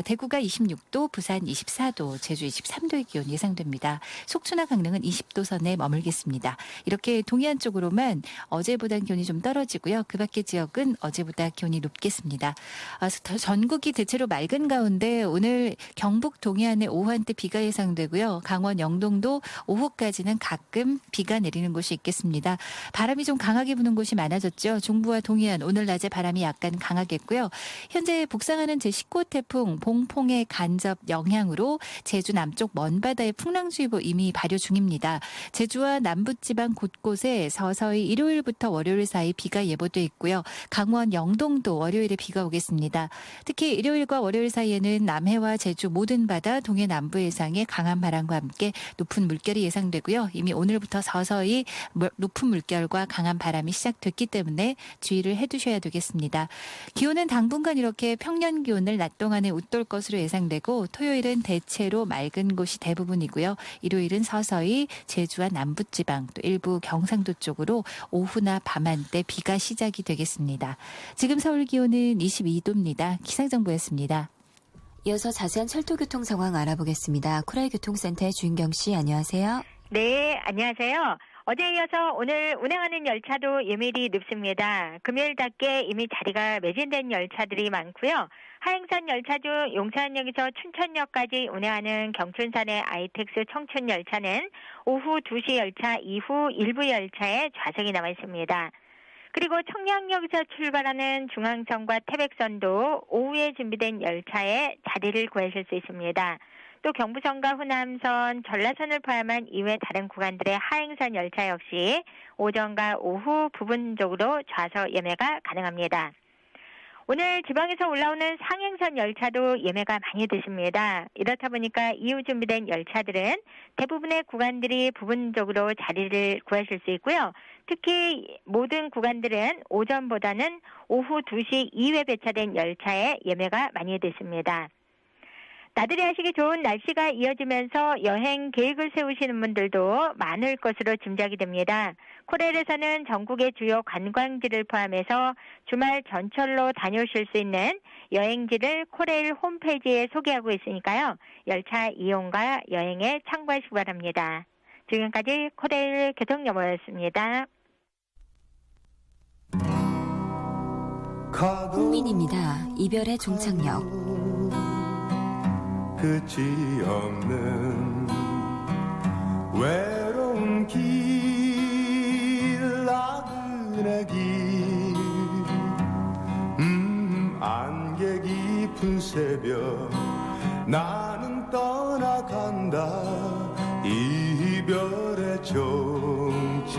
Speaker 7: 대구가 26도, 부산 24도, 제주 23도의 기온 예상됩니다. 속초나 강릉은 20도 선에 머물겠습니다. 이렇게 동해안 쪽으로만 어제보다 기온이 좀 떨어지고요. 그 밖의 지역은 어제보다 기온이 높겠습니다. 전국이 대체로 맑은 가운데 오늘 경북 동해안에 오후 한때 비가 예상되고요. 강원 영동도 오후까지는 가끔 비가 내리는 곳이 있겠습니다. 바람이 좀 강하게 부는 곳이 많아졌죠. 중부와 동해안 오늘 낮에 바람이 약간 강하겠고요. 현재 북상하는 제19호 태풍 봉퐁의 간접 영향으로 제주 남쪽 먼바다에 풍랑주의보 이미 발효 중입니다. 제주와 남부지방 곳곳에 서서히 일요일부터 월요일 사이 비가 예보돼 있고요. 강원 영동도 월요일에 비가 오겠습니다. 특히 일요일과 월요일 사이에는 남해와 제주 모든 바다 동해 남부 해상에 강한 바람과 함께 높은 물결이 예상되고요. 이미 오늘부터 서서히 높은 물결과 강한 바람이 시작됐기 때문에 주의를 해두셔야 되겠습니다. 기온은 당분간 이렇게 평년 기온을 낮 동안에 웃돌 것으로 예상되고 토요일은 대체로 맑은 곳이 대부분이고요. 일요일은 서서히 제주와 남부지방 또 일부 경상도 쪽으로 오후나 밤 한때 비가 시작이 되겠습니다. 지금 서울 기온은 22도입니다. 기상정보였습니다.
Speaker 2: 이어서 자세한 철도교통 상황 알아보겠습니다. 코라이 교통센터의 주인경 씨, 안녕하세요.
Speaker 8: 네, 안녕하세요. 어제에 이어서 오늘 운행하는 열차도 예밀히 늦습니다. 금요일답게 이미 자리가 매진된 열차들이 많고요. 하행선 열차 중 용산역에서 춘천역까지 운행하는 경춘선의 아이텍스 청춘 열차는 오후 2시 열차 이후 일부 열차에 좌석이 남아 있습니다. 그리고 청량역에서 출발하는 중앙선과 태백선도 오후에 준비된 열차에 자리를 구하실 수 있습니다. 또 경부선과 호남선, 전라선을 포함한 이외 다른 구간들의 하행선 열차 역시 오전과 오후 부분적으로 좌석 예매가 가능합니다. 오늘 지방에서 올라오는 상행선 열차도 예매가 많이 되십니다. 이렇다 보니까 이후 준비된 열차들은 대부분의 구간들이 부분적으로 자리를 구하실 수 있고요. 특히 모든 구간들은 오전보다는 오후 2시 이후에 배차된 열차에 예매가 많이 됐습니다. 나들이 하시기 좋은 날씨가 이어지면서 여행 계획을 세우시는 분들도 많을 것으로 짐작이 됩니다. 코레일에서는 전국의 주요 관광지를 포함해서 주말 전철로 다녀오실 수 있는 여행지를 코레일 홈페이지에 소개하고 있으니까요. 열차 이용과 여행에 참고하시기 바랍니다. 지금까지 코레일 교통정보였습니다.
Speaker 2: 홍민입니다. 이별의 종착역.
Speaker 3: 끝이 없는 외로운 길 나그네 길 안개 깊은 새벽 나는 떠나간다 이별의 종착역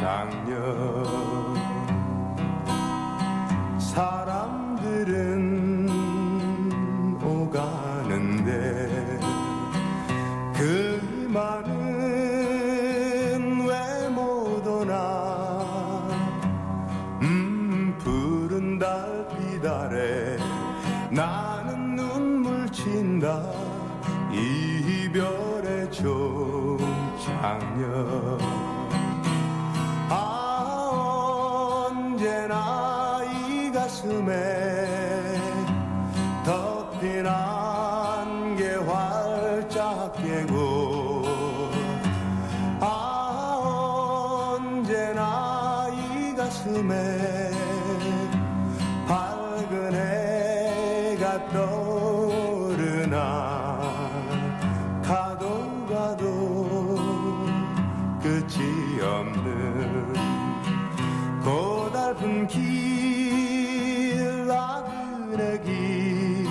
Speaker 3: 사람들은 오가는데 그 말은 왜 못 오나 푸른 달빛 아래 나는 눈물 친다 이별의 종착역 언제나 이 가슴에 덮인 안개 활짝 깨고 언제나 이 가슴에 밝은 해가 떠오르나 가도 끝이 없는 고달픈 길 나그네 길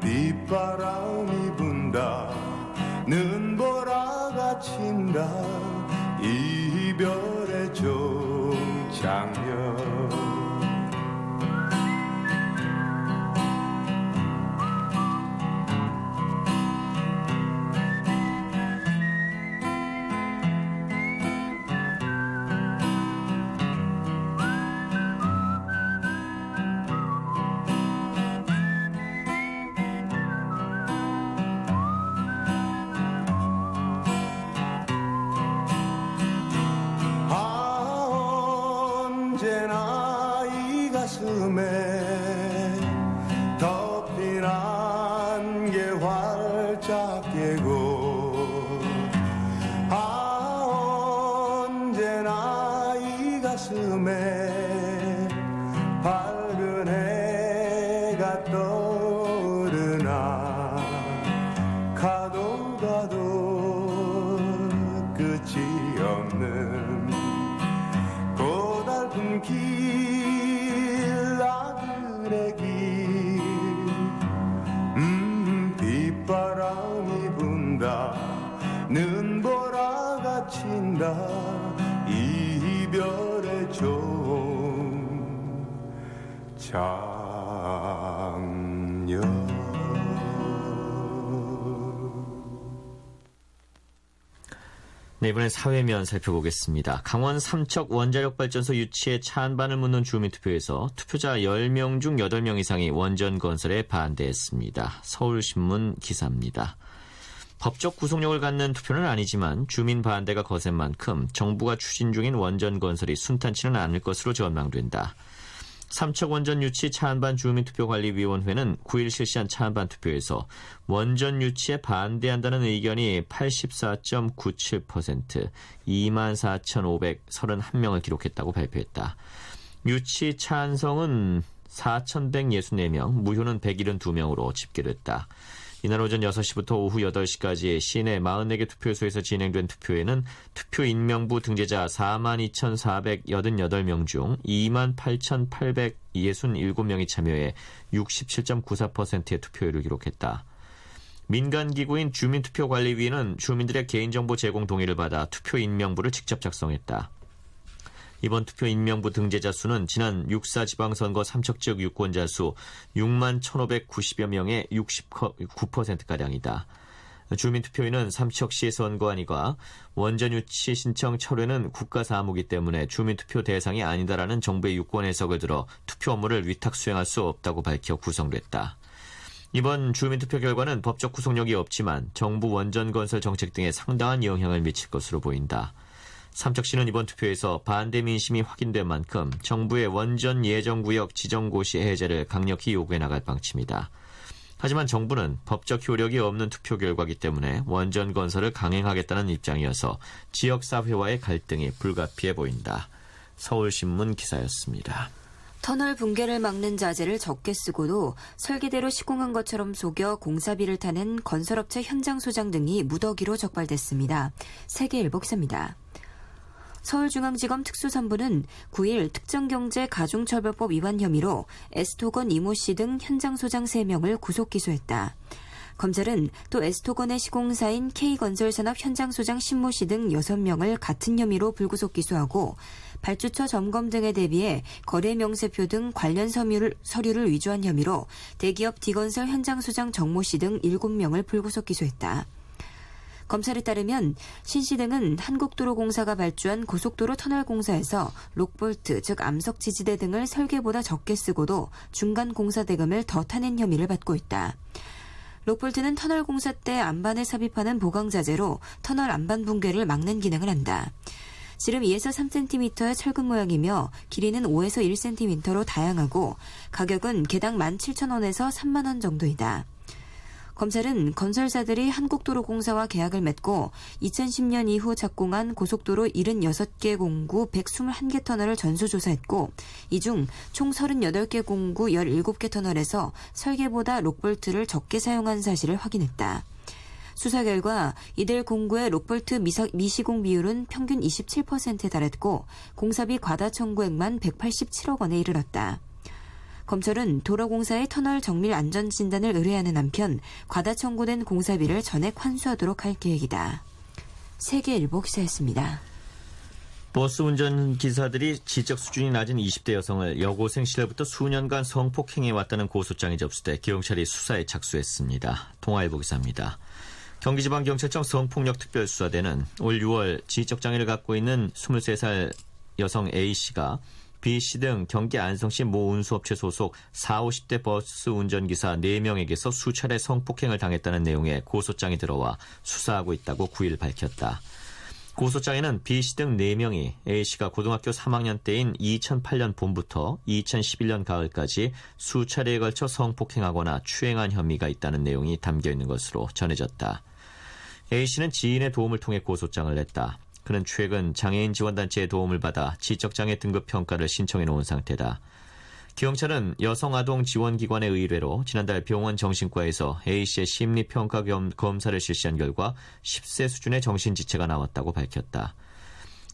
Speaker 3: 빗바람이 분다 눈보라가 친다 이별의 종착역 덮인 안개 활짝 깨고 언제나 이 가슴에 밝은 해가 떠오르나 가도 끝이 없는 고달픈 길 나그네 길 빗바람이 분다 눈보라가 친다 이별의 장렬.
Speaker 1: 네, 이번엔 사회면 살펴보겠습니다. 강원 삼척 원자력발전소 유치에 찬반을 묻는 주민투표에서 투표자 10명 중 8명 이상이 원전건설에 반대했습니다. 서울신문 기사입니다. 법적 구속력을 갖는 투표는 아니지만 주민 반대가 거센 만큼 정부가 추진 중인 원전건설이 순탄치는 않을 것으로 전망된다. 삼척 원전 유치 찬반 주민투표관리위원회는 9일 실시한 찬반 투표에서 원전 유치에 반대한다는 의견이 84.97%, 24,531명을 기록했다고 발표했다. 유치 찬성은 4,164명, 무효는 172명으로 집계됐다. 이날 오전 6시부터 오후 8시까지 시내 44개 투표소에서 진행된 투표에는 투표인명부 등재자 42,488명 중 28,867명이 참여해 67.94%의 투표율을 기록했다. 민간기구인 주민투표관리위는 주민들의 개인정보 제공 동의를 받아 투표인명부를 직접 작성했다. 이번 투표 인명부 등재자 수는 지난 6.4 지방선거 삼척 지역 유권자 수 6만 1,590여 명의 69%가량이다. 주민투표인은 삼척시 선거안위가 원전 유치 신청 철회는 국가사무이기 때문에 주민투표 대상이 아니다라는 정부의 유권 해석을 들어 투표 업무를 위탁 수행할 수 없다고 밝혀 구성됐다. 이번 주민투표 결과는 법적 구속력이 없지만 정부 원전 건설 정책 등에 상당한 영향을 미칠 것으로 보인다. 삼척시는 이번 투표에서 반대 민심이 확인된 만큼 정부의 원전 예정구역 지정고시 해제를 강력히 요구해 나갈 방침이다. 하지만 정부는 법적 효력이 없는 투표 결과이기 때문에 원전 건설을 강행하겠다는 입장이어서 지역사회와의 갈등이 불가피해 보인다. 서울신문 기사였습니다.
Speaker 2: 터널 붕괴를 막는 자재를 적게 쓰고도 설계대로 시공한 것처럼 속여 공사비를 타는 건설업체 현장 소장 등이 무더기로 적발됐습니다. 세계일보 기사입니다. 서울중앙지검 특수본부는 9일 특정경제가중처벌법 위반 혐의로 에스토건 이모 씨 등 현장 소장 3명을 구속 기소했다. 검찰은 또 에스토건의 시공사인 K건설산업 현장 소장 신모 씨 등 6명을 같은 혐의로 불구속 기소하고 발주처 점검 등에 대비해 거래 명세표 등 관련 서류를 위조한 혐의로 대기업 D건설 현장 소장 정모 씨 등 7명을 불구속 기소했다. 검찰에 따르면 신 씨 등은 한국도로공사가 발주한 고속도로 터널 공사에서 록볼트, 즉 암석 지지대 등을 설계보다 적게 쓰고도 중간 공사 대금을 더 타낸 혐의를 받고 있다. 록볼트는 터널 공사 때 안반에 삽입하는 보강자재로 터널 안반 붕괴를 막는 기능을 한다. 지름 2에서 3cm의 철근 모양이며 길이는 5에서 1cm로 다양하고 가격은 개당 17,000원에서 3만 원 정도이다. 검찰은 건설사들이 한국도로공사와 계약을 맺고 2010년 이후 착공한 고속도로 76개 공구 121개 터널을 전수조사했고 이 중 총 38개 공구 17개 터널에서 설계보다 록볼트를 적게 사용한 사실을 확인했다. 수사 결과 이들 공구의 록볼트 미시공 비율은 평균 27%에 달했고 공사비 과다 청구액만 187억 원에 이르렀다. 검찰은 도로공사의 터널 정밀 안전진단을 의뢰하는 한편 과다 청구된 공사비를 전액 환수하도록 할 계획이다. 세계일보 기사였습니다.
Speaker 1: 버스 운전기사들이 지적 수준이 낮은 20대 여성을 여고생 시절부터 수년간 성폭행해왔다는 고소장이 접수돼 경찰이 수사에 착수했습니다. 동아일보 기사입니다. 경기지방경찰청 성폭력특별수사대는 올 6월 지적장애를 갖고 있는 23살 여성 A씨가 B씨 등 경기 안성시 모 운수업체 소속 40, 50대 버스 운전기사 4명에게서 수차례 성폭행을 당했다는 내용의 고소장이 들어와 수사하고 있다고 9일 밝혔다. 고소장에는 B씨 등 4명이 A씨가 고등학교 3학년 때인 2008년 봄부터 2011년 가을까지 수차례에 걸쳐 성폭행하거나 추행한 혐의가 있다는 내용이 담겨 있는 것으로 전해졌다. A씨는 지인의 도움을 통해 고소장을 냈다. 그는 최근 장애인 지원단체의 도움을 받아 지적장애 등급 평가를 신청해 놓은 상태다. 경찰은 여성아동지원기관의 의뢰로 지난달 병원 정신과에서 A씨의 심리평가 검사를 실시한 결과 10세 수준의 정신지체가 나왔다고 밝혔다.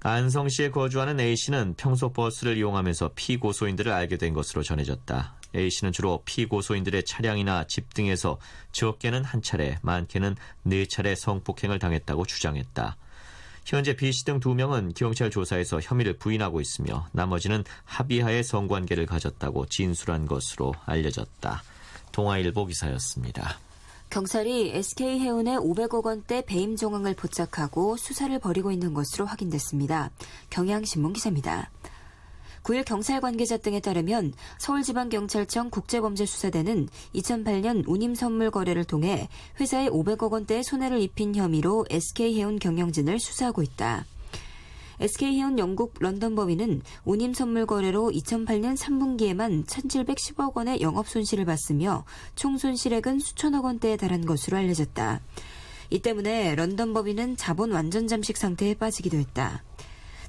Speaker 1: 안성시에 거주하는 A씨는 평소 버스를 이용하면서 피고소인들을 알게 된 것으로 전해졌다. A씨는 주로 피고소인들의 차량이나 집 등에서 적게는 1차례, 많게는 4차례 성폭행을 당했다고 주장했다. 현재 B씨 등 2명은 경찰 조사에서 혐의를 부인하고 있으며 나머지는 합의하에 성관계를 가졌다고 진술한 것으로 알려졌다. 동아일보 기사였습니다.
Speaker 2: 경찰이 SK해운의 500억 원대 배임 정황을 포착하고 수사를 벌이고 있는 것으로 확인됐습니다. 경향신문 기사입니다. 9일 경찰 관계자 등에 따르면 서울지방경찰청 국제범죄수사대는 2008년 운임 선물 거래를 통해 회사에 500억 원대의 손해를 입힌 혐의로 SK해운 경영진을 수사하고 있다. SK해운 영국 런던 법인은 운임 선물 거래로 2008년 3분기에만 1,710억 원의 영업 손실을 봤으며 총 손실액은 수천억 원대에 달한 것으로 알려졌다. 이 때문에 런던 법인은 자본 완전 잠식 상태에 빠지기도 했다.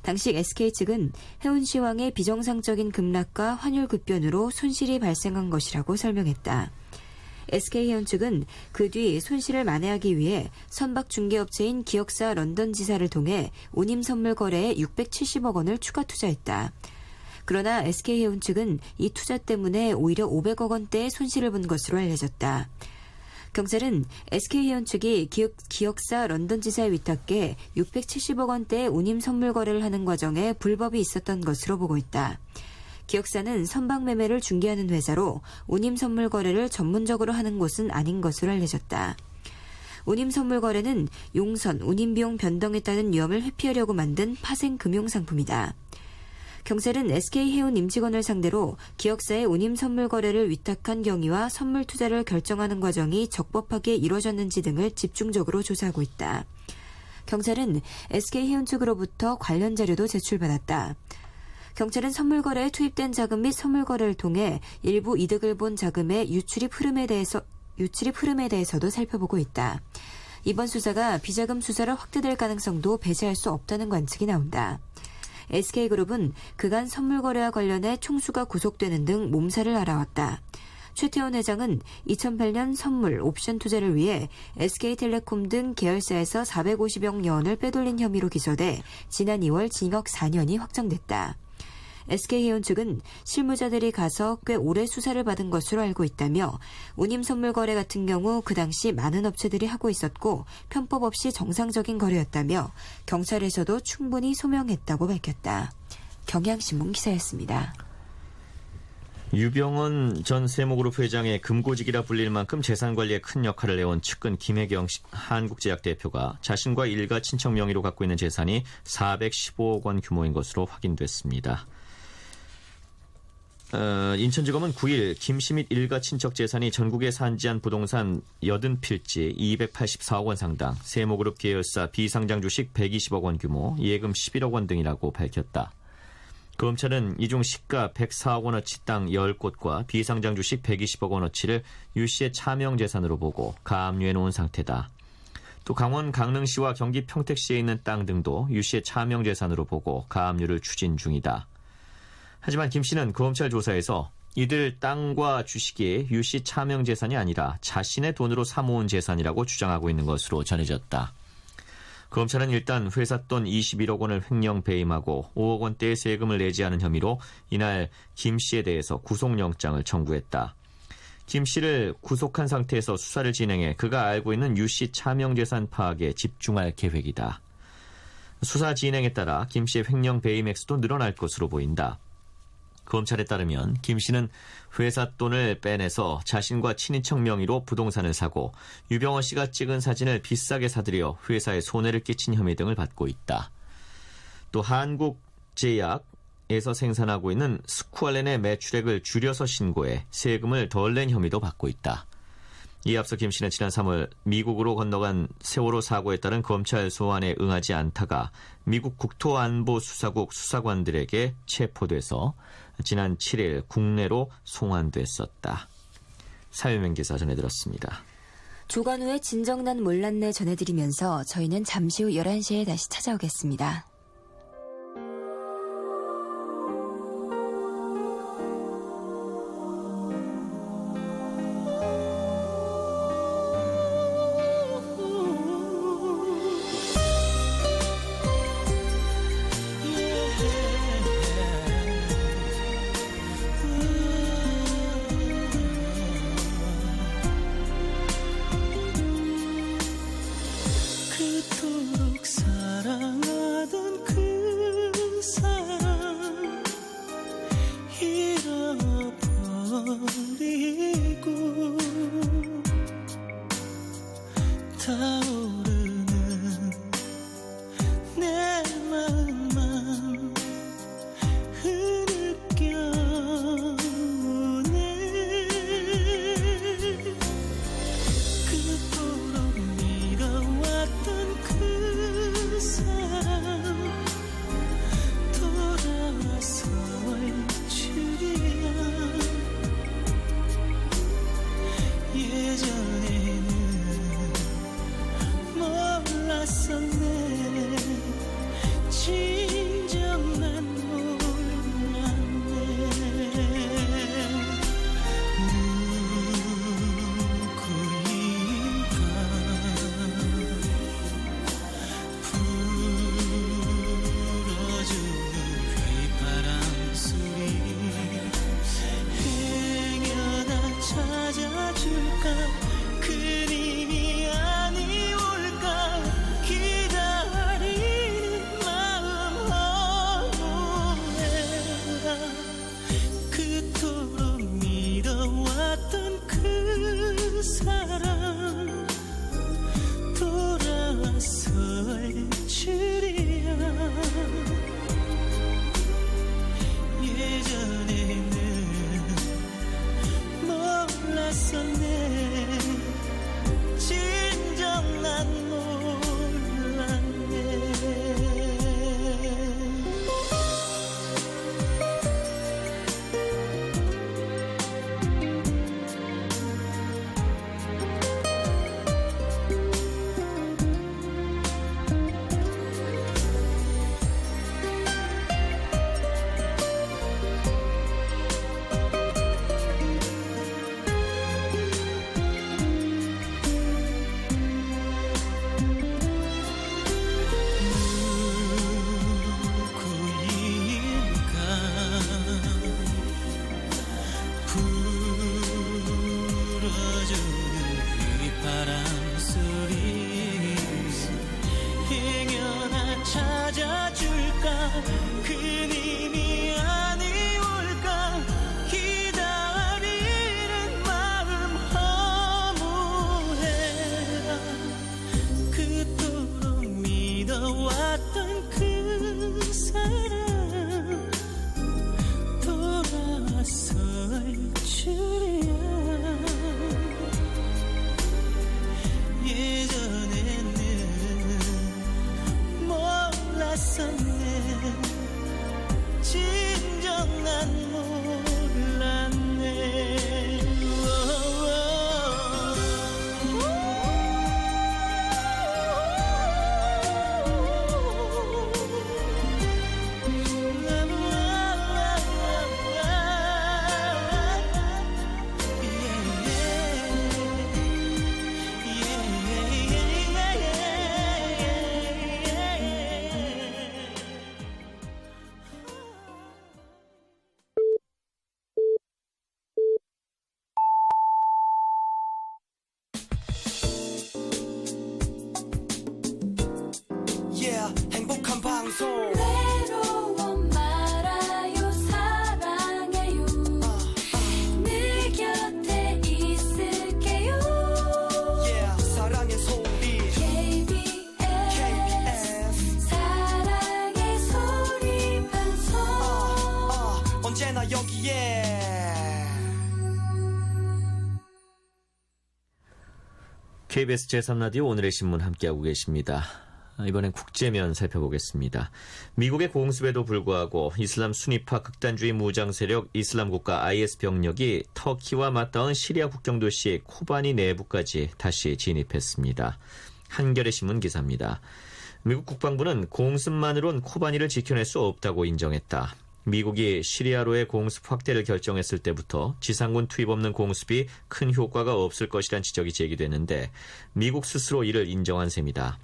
Speaker 2: 당시 SK 측은 해운시황의 비정상적인 급락과 환율 급변으로 손실이 발생한 것이라고 설명했다. SK해운 측은 그 뒤 손실을 만회하기 위해 선박 중개업체인 기역사 런던지사를 통해 운임 선물 거래에 670억 원을 추가 투자했다. 그러나 SK해운 측은 이 투자 때문에 오히려 500억 원대의 손실을 본 것으로 알려졌다. 경찰은 SK해운 측이 기역사 런던지사에 위탁해 670억 원대의 운임 선물 거래를 하는 과정에 불법이 있었던 것으로 보고 있다. 기역사는 선박 매매를 중개하는 회사로 운임 선물 거래를 전문적으로 하는 곳은 아닌 것으로 알려졌다. 운임 선물 거래는 용선, 운임 비용 변동에 따른 위험을 회피하려고 만든 파생 금융 상품이다. 경찰은 SK해운 임직원을 상대로 기역사의 운임 선물 거래를 위탁한 경위와 선물 투자를 결정하는 과정이 적법하게 이루어졌는지 등을 집중적으로 조사하고 있다. 경찰은 SK해운 측으로부터 관련 자료도 제출받았다. 경찰은 선물 거래에 투입된 자금 및 선물 거래를 통해 일부 이득을 본 자금의 유출입 흐름에 대해서도 살펴보고 있다. 이번 수사가 비자금 수사로 확대될 가능성도 배제할 수 없다는 관측이 나온다. SK그룹은 그간 선물 거래와 관련해 총수가 구속되는 등 몸살을 앓아왔다. 최태원 회장은 2008년 선물, 옵션 투자를 위해 SK텔레콤 등 계열사에서 450여 원을 빼돌린 혐의로 기소돼 지난 2월 징역 4년이 확정됐다. SK해운 측은 실무자들이 가서 꽤 오래 수사를 받은 것으로 알고 있다며 운임 선물 거래 같은 경우 그 당시 많은 업체들이 하고 있었고 편법 없이 정상적인 거래였다며 경찰에서도 충분히 소명했다고 밝혔다. 경향신문 기사였습니다.
Speaker 1: 유병헌 전 세모그룹 회장의 금고직이라 불릴 만큼 재산 관리에 큰 역할을 해온 측근 김혜경 한국제약 대표가 자신과 일가 친척 명의로 갖고 있는 재산이 415억 원 규모인 것으로 확인됐습니다. 인천지검은 9일 김씨 및 일가 친척 재산이 전국에 산지한 부동산 80필지 284억 원 상당, 세모그룹 계열사 비상장 주식 120억 원 규모, 예금 11억 원 등이라고 밝혔다. 검찰은 이 중 시가 104억 원어치 땅 10곳과 비상장 주식 120억 원어치를 유 씨의 차명 재산으로 보고 가압류해 놓은 상태다. 또 강원 강릉시와 경기 평택시에 있는 땅 등도 유 씨의 차명 재산으로 보고 가압류를 추진 중이다. 하지만 김 씨는 검찰 조사에서 이들 땅과 주식이 유 씨 차명 재산이 아니라 자신의 돈으로 사모은 재산이라고 주장하고 있는 것으로 전해졌다. 검찰은 일단 회사 돈 21억 원을 횡령 배임하고 5억 원대의 세금을 내지 않은 혐의로 이날 김 씨에 대해서 구속영장을 청구했다. 김 씨를 구속한 상태에서 수사를 진행해 그가 알고 있는 유 씨 차명 재산 파악에 집중할 계획이다. 수사 진행에 따라 김 씨의 횡령 배임 액수도 늘어날 것으로 보인다. 검찰에 따르면 김 씨는 회사 돈을 빼내서 자신과 친인척 명의로 부동산을 사고 유병헌 씨가 찍은 사진을 비싸게 사들여 회사에 손해를 끼친 혐의 등을 받고 있다. 또 한국제약에서 생산하고 있는 스쿠알렌의 매출액을 줄여서 신고해 세금을 덜 낸 혐의도 받고 있다. 이에 앞서 김 씨는 지난 3월 미국으로 건너간 세월호 사고에 따른 검찰 소환에 응하지 않다가 미국 국토안보수사국 수사관들에게 체포돼서 지난 7일 국내로 송환됐었다. 사유명 기사 전해드렸습니다.
Speaker 2: 조관우의 진정난 몰랐네 전해드리면서 저희는 잠시 후 11시에 다시 찾아오겠습니다.
Speaker 4: 그토록 사랑하던 그 사람 잃어버리고 타오르는 내 마음만 흐느껴오네. 그토록 미뤄왔던 그 사람 돌아설 줄이야. 예전에는 몰랐었네. 진정 난 몰랐네. 누구인가 불어주는 휘바람 소리 행여나 찾아줄까. 그림이 아니올까. 기다리는 마음 허무해라. 그토록 믿어왔던 그 사람 돌아설 줄이야. 예전에는 몰랐었네. 진정 난 몰랐네.
Speaker 6: 외로워 말아요 사랑해요 늘 곁에 있을게요
Speaker 9: 사랑의 소리
Speaker 6: KBS 사랑의 소리 방송
Speaker 9: 언제나 여기에
Speaker 1: KBS 제3라디오 오늘의 신문 함께하고 계십니다. 이번엔 국제면 살펴보겠습니다. 미국의 공습에도 불구하고 이슬람 순위파 극단주의 무장 세력 이슬람국가 IS 병력이 터키와 맞닿은 시리아 국경 도시 코바니 내부까지 다시 진입했습니다. 한겨레 신문 기사입니다. 미국 국방부는 공습만으론 코바니를 지켜낼 수 없다고 인정했다. 미국이 시리아로의 공습 확대를 결정했을 때부터 지상군 투입 없는 공습이 큰 효과가 없을 것이란 지적이 제기되는데 미국 스스로 이를 인정한 셈이다.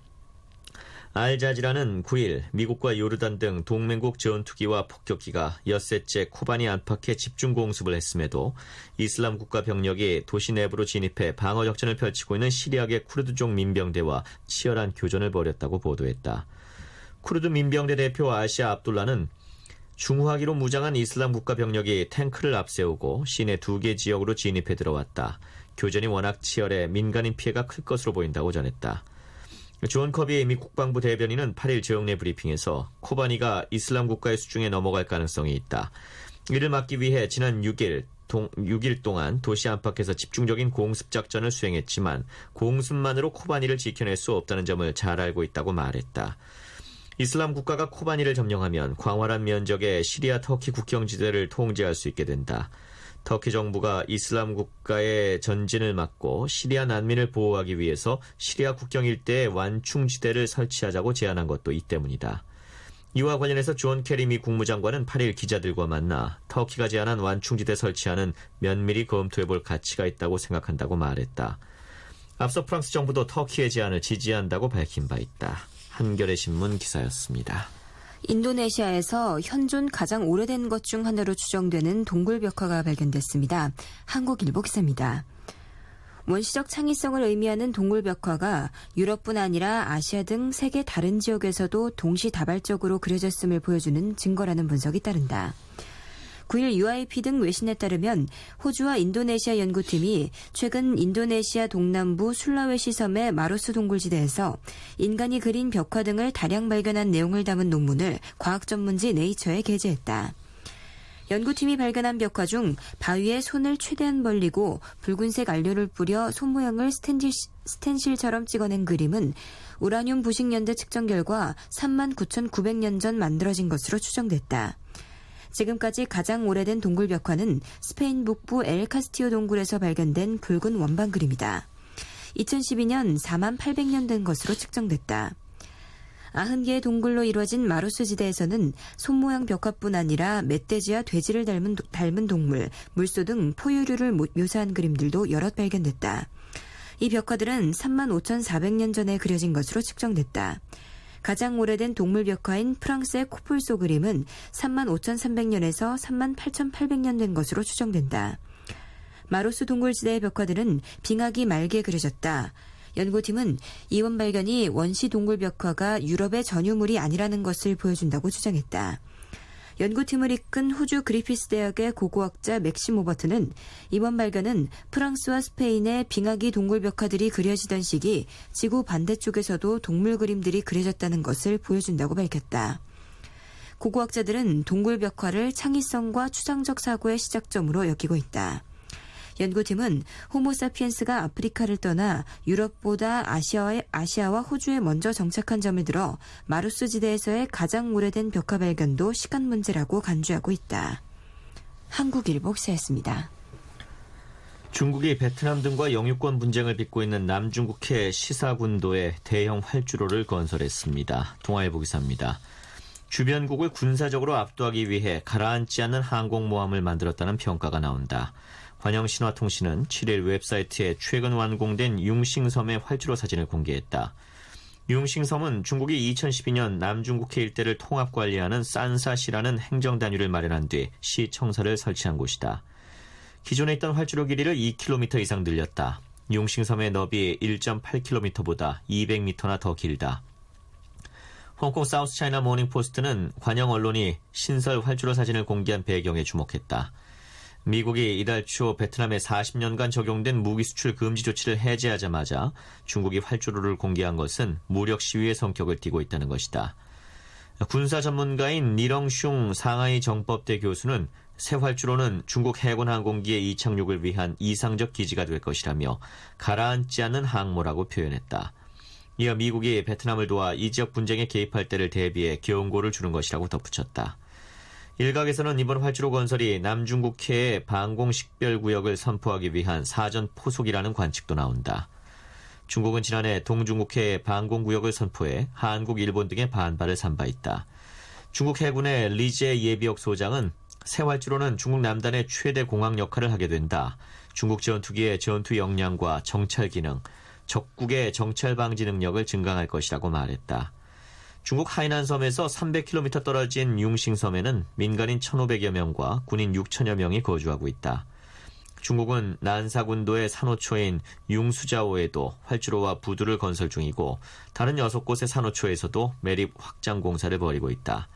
Speaker 1: 알자지라는 9일 미국과 요르단 등 동맹국 전투기와 폭격기가 엿새째 코바니 안팎에 집중 공습을 했음에도 이슬람 국가 병력이 도시 내부로 진입해 방어 작전을 펼치고 있는 시리아계 쿠르드족 민병대와 치열한 교전을 벌였다고 보도했다. 쿠르드 민병대 대표 아시아 압둘라는 중화기로 무장한 이슬람 국가 병력이 탱크를 앞세우고 시내 2개 지역으로 진입해 들어왔다. 교전이 워낙 치열해 민간인 피해가 클 것으로 보인다고 전했다. 존 커비 미 국방부 대변인은 8일 정례 브리핑에서 코바니가 이슬람 국가의 수중에 넘어갈 가능성이 있다. 이를 막기 위해 지난 6일 동안 도시 안팎에서 집중적인 공습 작전을 수행했지만 공습만으로 코바니를 지켜낼 수 없다는 점을 잘 알고 있다고 말했다. 이슬람 국가가 코바니를 점령하면 광활한 면적의 시리아 터키 국경지대를 통제할 수 있게 된다. 터키 정부가 이슬람 국가의 전진을 막고 시리아 난민을 보호하기 위해서 시리아 국경 일대에 완충지대를 설치하자고 제안한 것도 이 때문이다. 이와 관련해서 존 케리 미 국무장관은 8일 기자들과 만나 터키가 제안한 완충지대 설치하는 면밀히 검토해볼 가치가 있다고 생각한다고 말했다. 앞서 프랑스 정부도 터키의 제안을 지지한다고 밝힌 바 있다. 한겨레 신문 기사였습니다.
Speaker 2: 인도네시아에서 현존 가장 오래된 것 중 하나로 추정되는 동굴벽화가 발견됐습니다. 한국일보 기사입니다. 원시적 창의성을 의미하는 동굴벽화가 유럽뿐 아니라 아시아 등 세계 다른 지역에서도 동시다발적으로 그려졌음을 보여주는 증거라는 분석이 따른다. 9일 UIP 등 외신에 따르면 호주와 인도네시아 연구팀이 최근 인도네시아 동남부 술라웨시 섬의 마루스 동굴지대에서 인간이 그린 벽화 등을 다량 발견한 내용을 담은 논문을 과학 전문지 네이처에 게재했다. 연구팀이 발견한 벽화 중 바위에 손을 최대한 벌리고 붉은색 안료를 뿌려 손 모양을 스텐실처럼 찍어낸 그림은 우라늄 부식 연대 측정 결과 39,900년 전 만들어진 것으로 추정됐다. 지금까지 가장 오래된 동굴벽화는 스페인 북부 엘 카스티오 동굴에서 발견된 붉은 원반 그림이다. 2012년 4800년 된 것으로 측정됐다. 90개의 동굴로 이루어진 마루스 지대에서는 손모양 벽화뿐 아니라 멧돼지와 돼지를 닮은 동물, 물소 등 포유류를 묘사한 그림들도 여럿 발견됐다. 이 벽화들은 35,400년 전에 그려진 것으로 측정됐다. 가장 오래된 동물 벽화인 프랑스의 코뿔소 그림은 35,300년에서 38,800년 된 것으로 추정된다. 마루스 동굴지대의 벽화들은 빙하기 말기에 그려졌다. 연구팀은 이번 발견이 원시 동굴 벽화가 유럽의 전유물이 아니라는 것을 보여준다고 주장했다. 연구팀을 이끈 호주 그리피스 대학의 고고학자 맥심 오버트는 이번 발견은 프랑스와 스페인의 빙하기 동굴 벽화들이 그려지던 시기 지구 반대쪽에서도 동물 그림들이 그려졌다는 것을 보여준다고 밝혔다. 고고학자들은 동굴 벽화를 창의성과 추상적 사고의 시작점으로 여기고 있다. 연구팀은 호모사피엔스가 아프리카를 떠나 유럽보다 아시아와 호주에 먼저 정착한 점을 들어 마루스 지대에서의 가장 오래된 벽화 발견도 시간 문제라고 간주하고 있다. 한국일보 기사였습니다.
Speaker 1: 중국이 베트남 등과 영유권 분쟁을 빚고 있는 남중국해 시사군도에 대형 활주로를 건설했습니다. 동아일보 기사입니다. 주변국을 군사적으로 압도하기 위해 가라앉지 않는 항공모함을 만들었다는 평가가 나온다. 관영신화통신은 7일 웹사이트에 최근 완공된 융싱섬의 활주로 사진을 공개했다. 융싱섬은 중국이 2012년 남중국해 일대를 통합관리하는 산사시라는 행정단위를 마련한 뒤 시청사를 설치한 곳이다. 기존에 있던 활주로 길이를 2km 이상 늘렸다. 융싱섬의 너비 1.8km보다 200m나 더 길다. 홍콩 사우스 차이나 모닝포스트는 관영 언론이 신설 활주로 사진을 공개한 배경에 주목했다. 미국이 이달 초 베트남에 40년간 적용된 무기 수출 금지 조치를 해제하자마자 중국이 활주로를 공개한 것은 무력 시위의 성격을 띠고 있다는 것이다. 군사 전문가인 니렁슝 상하이 정법대 교수는 새 활주로는 중국 해군 항공기의 이착륙을 위한 이상적 기지가 될 것이라며 가라앉지 않는 항모라고 표현했다. 이어 미국이 베트남을 도와 이 지역 분쟁에 개입할 때를 대비해 경고를 주는 것이라고 덧붙였다. 일각에서는 이번 활주로 건설이 남중국해의 방공식별구역을 선포하기 위한 사전 포속이라는 관측도 나온다. 중국은 지난해 동중국해의 방공구역을 선포해 한국, 일본 등의 반발을 산 바 있다. 중국 해군의 리제 예비역 소장은 새 활주로는 중국 남단의 최대 공항 역할을 하게 된다. 중국 전투기의 전투 역량과 정찰 기능, 적국의 정찰 방지 능력을 증강할 것이라고 말했다. 중국 하이난섬에서 300km 떨어진 융싱섬에는 민간인 1,500여 명과 군인 6천여 명이 거주하고 있다. 중국은 난사군도의 산호초인 융수자오에도 활주로와 부두를 건설 중이고 다른 6곳의 산호초에서도 매립 확장 공사를 벌이고 있다.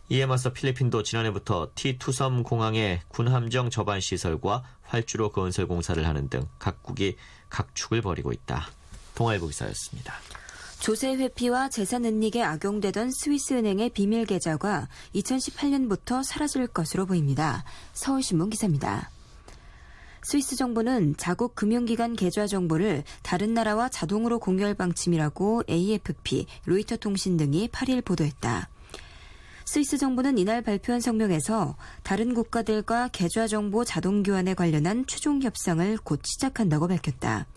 Speaker 1: 이에 맞서 필리핀도 지난해부터 T2섬 공항의 군함정 접안 시설과 활주로 건설 공사를 하는 등 각국이 각축을 벌이고 있다. 동아일보 기사였습니다.
Speaker 2: 조세 회피와 재산 은닉에 악용되던 스위스은행의 비밀 계좌가 2018년부터 사라질 것으로 보입니다. 서울신문 기사입니다. 스위스 정부는 자국 금융기관 계좌 정보를 다른 나라와 자동으로 공유할 방침이라고 AFP, 로이터 통신 등이 8일 보도했다. 스위스 정부는 이날 발표한 성명에서 다른 국가들과 계좌 정보 자동 교환에 관련한 최종 협상을 곧 시작한다고 밝혔다.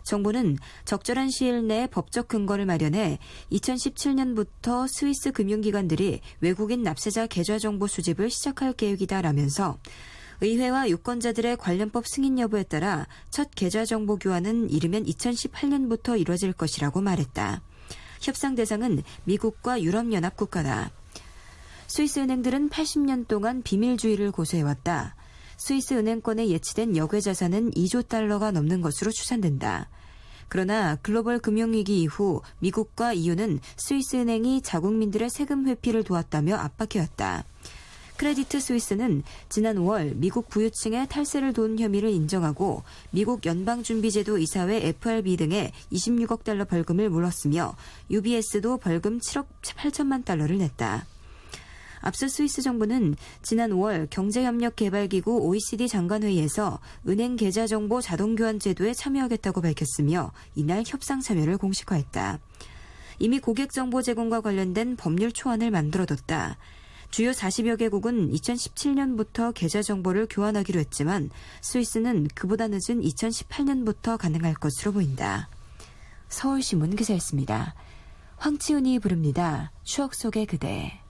Speaker 2: 정부는 적절한 시일 내에 법적 근거를 마련해 2017년부터 스위스 금융기관들이 외국인 납세자 계좌 정보 수집을 시작할 계획이다라면서 의회와 유권자들의 관련법 승인 여부에 따라 첫 계좌 정보 교환은 이르면 2018년부터 이뤄질 것이라고 말했다. 협상 대상은 미국과 유럽연합 국가다. 스위스 은행들은 80년 동안 비밀주의를 고수해왔다. 스위스 은행권에 예치된 역외 자산은 2조 달러가 넘는 것으로 추산된다. 그러나 글로벌 금융위기 이후 미국과 EU는 스위스 은행이 자국민들의 세금 회피를 도왔다며 압박해왔다. 크레디트 스위스는 지난 5월 미국 부유층의 탈세를 도운 혐의를 인정하고 미국 연방준비제도 이사회 FRB 등에 26억 달러 벌금을 물었으며 UBS도 벌금 7억 8천만 달러를 냈다. 앞서 스위스 정부는 지난 5월 경제협력개발기구 OECD 장관회의에서 은행 계좌 정보 자동교환 제도에 참여하겠다고 밝혔으며 이날 협상 참여를 공식화했다. 이미 고객 정보 제공과 관련된 법률 초안을 만들어뒀다. 주요 40여 개국은 2017년부터 계좌 정보를 교환하기로 했지만 스위스는 그보다 늦은 2018년부터 가능할 것으로 보인다. 서울신문 기사였습니다. 황치훈이 부릅니다. 추억 속의 그대.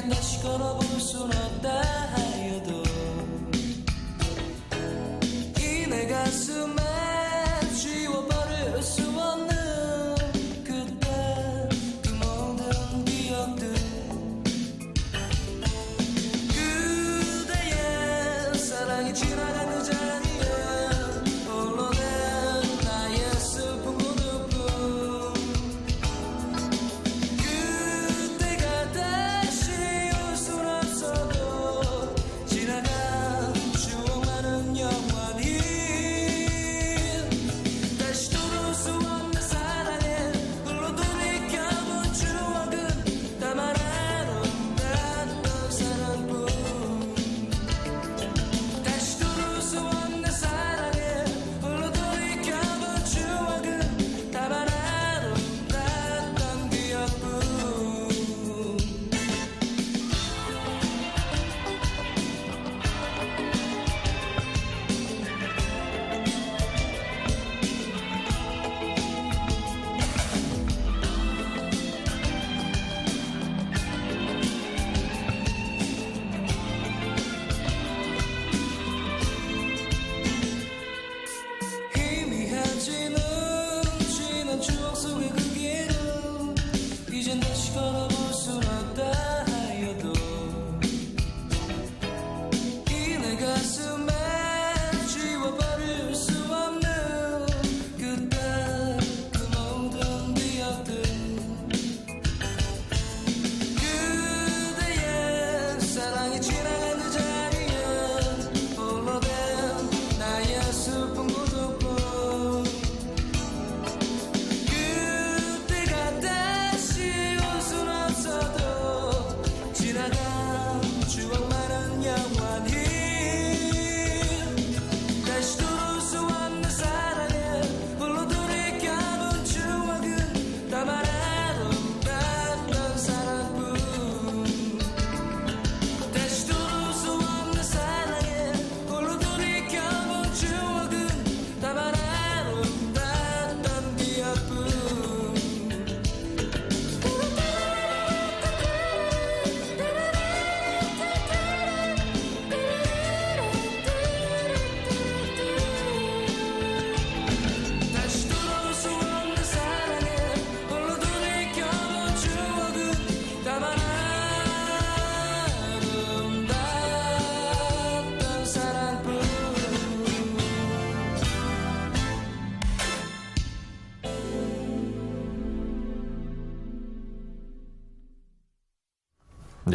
Speaker 9: 다시 걸어볼 순 없다 하여도 이 내 가슴에 지워버릴 수 없는 그때 그 모든 기억들 그대의 사랑이 지나간 그 자리에 홀로 된 나의 슬픈 고독뿐 그때가 다시 지나간 추억 많은 영원히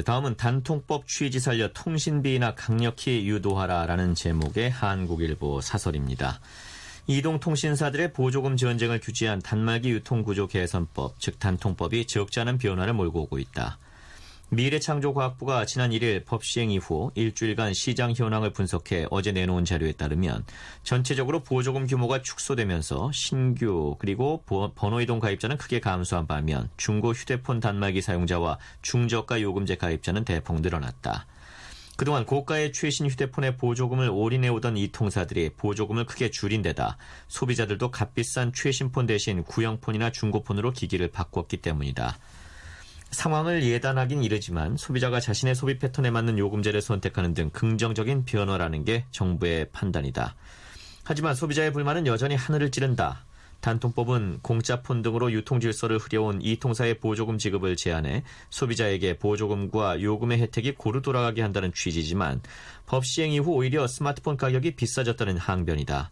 Speaker 1: 다음은 단통법 취지 살려 통신비나 강력히 유도하라라는 제목의 한국일보 사설입니다. 이동통신사들의 보조금 전쟁을 규제한 단말기 유통구조 개선법, 즉 단통법이 적지 않은 변화를 몰고 오고 있다. 미래창조과학부가 지난 1일 법 시행 이후 일주일간 시장 현황을 분석해 어제 내놓은 자료에 따르면 전체적으로 보조금 규모가 축소되면서 신규 그리고 번호이동 가입자는 크게 감소한 반면 중고 휴대폰 단말기 사용자와 중저가 요금제 가입자는 대폭 늘어났다. 그동안 고가의 최신 휴대폰에 보조금을 올인해오던 이 통사들이 보조금을 크게 줄인 데다 소비자들도 값비싼 최신폰 대신 구형폰이나 중고폰으로 기기를 바꿨기 때문이다. 상황을 예단하긴 이르지만 소비자가 자신의 소비 패턴에 맞는 요금제를 선택하는 등 긍정적인 변화라는 게 정부의 판단이다. 하지만 소비자의 불만은 여전히 하늘을 찌른다. 단통법은 공짜폰 등으로 유통질서를 흐려온 이 통사의 보조금 지급을 제한해 소비자에게 보조금과 요금의 혜택이 고루 돌아가게 한다는 취지지만 법 시행 이후 오히려 스마트폰 가격이 비싸졌다는 항변이다.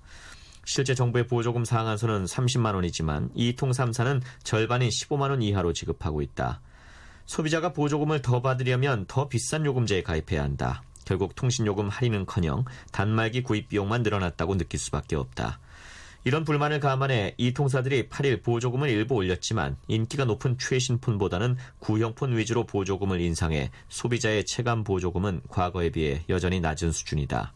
Speaker 1: 실제 정부의 보조금 상한선은 30만 원이지만 이 통 3사는 절반인 15만 원 이하로 지급하고 있다. 소비자가 보조금을 더 받으려면 더 비싼 요금제에 가입해야 한다. 결국 통신요금 할인은커녕 단말기 구입 비용만 늘어났다고 느낄 수밖에 없다. 이런 불만을 감안해 이 통사들이 8일 보조금을 일부 올렸지만 인기가 높은 최신폰보다는 구형폰 위주로 보조금을 인상해 소비자의 체감 보조금은 과거에 비해 여전히 낮은 수준이다.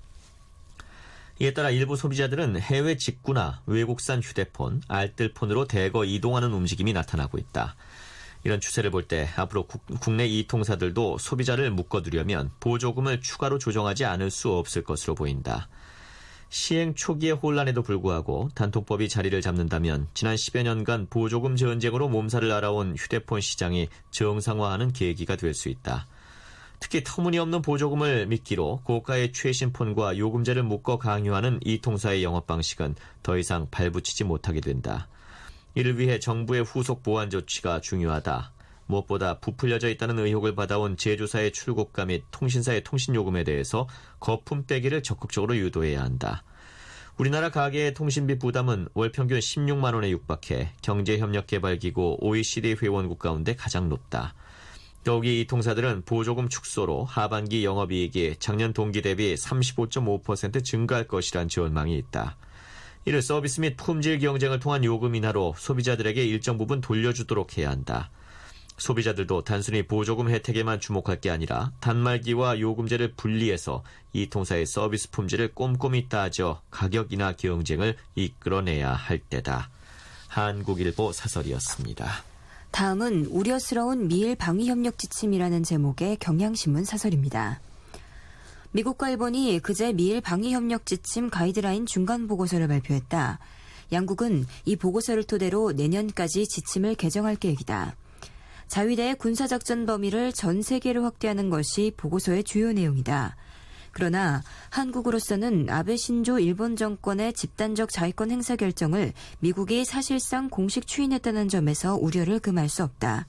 Speaker 1: 이에 따라 일부 소비자들은 해외 직구나 외국산 휴대폰, 알뜰폰으로 대거 이동하는 움직임이 나타나고 있다. 이런 추세를 볼 때 앞으로 국내 이 통사들도 소비자를 묶어두려면 보조금을 추가로 조정하지 않을 수 없을 것으로 보인다. 시행 초기의 혼란에도 불구하고 단통법이 자리를 잡는다면 지난 10여 년간 보조금 전쟁으로 몸살을 앓아온 휴대폰 시장이 정상화하는 계기가 될 수 있다. 특히 터무니없는 보조금을 미끼로 고가의 최신폰과 요금제를 묶어 강요하는 이 통사의 영업 방식은 더 이상 발붙이지 못하게 된다. 이를 위해 정부의 후속 보완 조치가 중요하다. 무엇보다 부풀려져 있다는 의혹을 받아온 제조사의 출고가 및 통신사의 통신요금에 대해서 거품 빼기를 적극적으로 유도해야 한다. 우리나라 가계의 통신비 부담은 월 평균 16만 원에 육박해 경제협력개발기구 OECD 회원국 가운데 가장 높다. 더욱이 이 통사들은 보조금 축소로 하반기 영업이익이 작년 동기 대비 35.5% 증가할 것이란 전망이 있다. 이를 서비스 및 품질 경쟁을 통한 요금 인하로 소비자들에게 일정 부분 돌려주도록 해야 한다. 소비자들도 단순히 보조금 혜택에만 주목할 게 아니라 단말기와 요금제를 분리해서 이 통사의 서비스 품질을 꼼꼼히 따져 가격 인하 경쟁을 이끌어내야 할 때다. 한국일보 사설이었습니다.
Speaker 2: 다음은 우려스러운 미일 방위협력 지침이라는 제목의 경향신문 사설입니다. 미국과 일본이 그제 미일 방위협력 지침 가이드라인 중간 보고서를 발표했다. 양국은 이 보고서를 토대로 내년까지 지침을 개정할 계획이다. 자위대의 군사작전 범위를 전 세계로 확대하는 것이 보고서의 주요 내용이다. 그러나 한국으로서는 아베 신조 일본 정권의 집단적 자위권 행사 결정을 미국이 사실상 공식 추인했다는 점에서 우려를 금할 수 없다.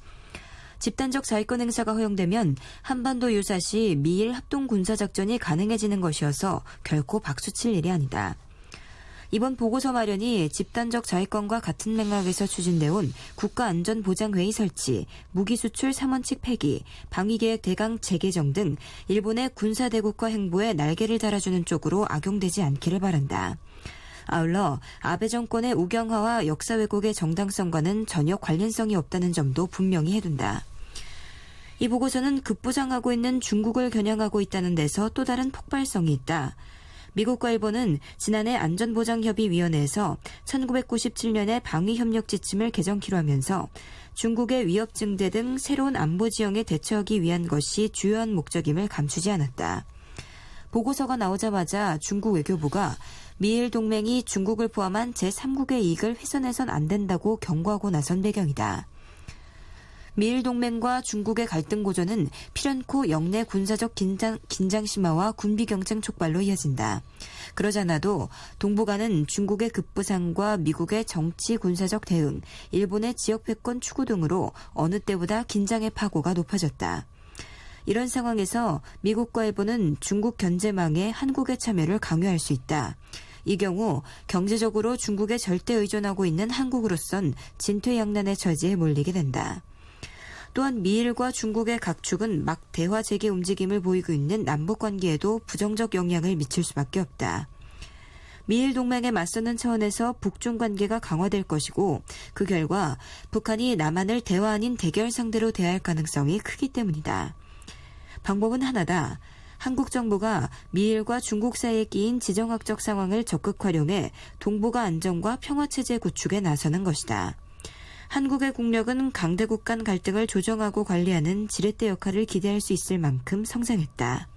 Speaker 2: 집단적 자위권 행사가 허용되면 한반도 유사시 미일 합동 군사작전이 가능해지는 것이어서 결코 박수칠 일이 아니다. 이번 보고서 마련이 집단적 자위권과 같은 맥락에서 추진돼온 국가안전보장회의 설치, 무기수출 3원칙 폐기, 방위계획 대강 재개정 등 일본의 군사대국화 행보에 날개를 달아주는 쪽으로 악용되지 않기를 바란다. 아울러 아베 정권의 우경화와 역사 왜곡의 정당성과는 전혀 관련성이 없다는 점도 분명히 해둔다. 이 보고서는 급부상하고 있는 중국을 겨냥하고 있다는 데서 또 다른 폭발성이 있다. 미국과 일본은 지난해 안전보장협의위원회에서 1997년에 방위협력 지침을 개정키로 하면서 중국의 위협 증대 등 새로운 안보 지형에 대처하기 위한 것이 주요한 목적임을 감추지 않았다. 보고서가 나오자마자 중국 외교부가 미일 동맹이 중국을 포함한 제3국의 이익을 훼손해선 안 된다고 경고하고 나선 배경이다. 미일 동맹과 중국의 갈등 고조는 필연코 영내 군사적 긴장 심화와 군비 경쟁 촉발로 이어진다. 그러지 않아도 동북아는 중국의 급부상과 미국의 정치 군사적 대응, 일본의 지역 패권 추구 등으로 어느 때보다 긴장의 파고가 높아졌다. 이런 상황에서 미국과 일본은 중국 견제망에 한국의 참여를 강요할 수 있다. 이 경우 경제적으로 중국에 절대 의존하고 있는 한국으로선 진퇴양난의 처지에 몰리게 된다. 또한 미일과 중국의 각축은 막 대화 재개 움직임을 보이고 있는 남북 관계에도 부정적 영향을 미칠 수밖에 없다. 미일 동맹에 맞서는 차원에서 북중 관계가 강화될 것이고 그 결과 북한이 남한을 대화 아닌 대결 상대로 대할 가능성이 크기 때문이다. 방법은 하나다. 한국 정부가 미일과 중국 사이에 끼인 지정학적 상황을 적극 활용해 동북아 안정과 평화체제 구축에 나서는 것이다. 한국의 국력은 강대국 간 갈등을 조정하고 관리하는 지렛대 역할을 기대할 수 있을 만큼 성장했다.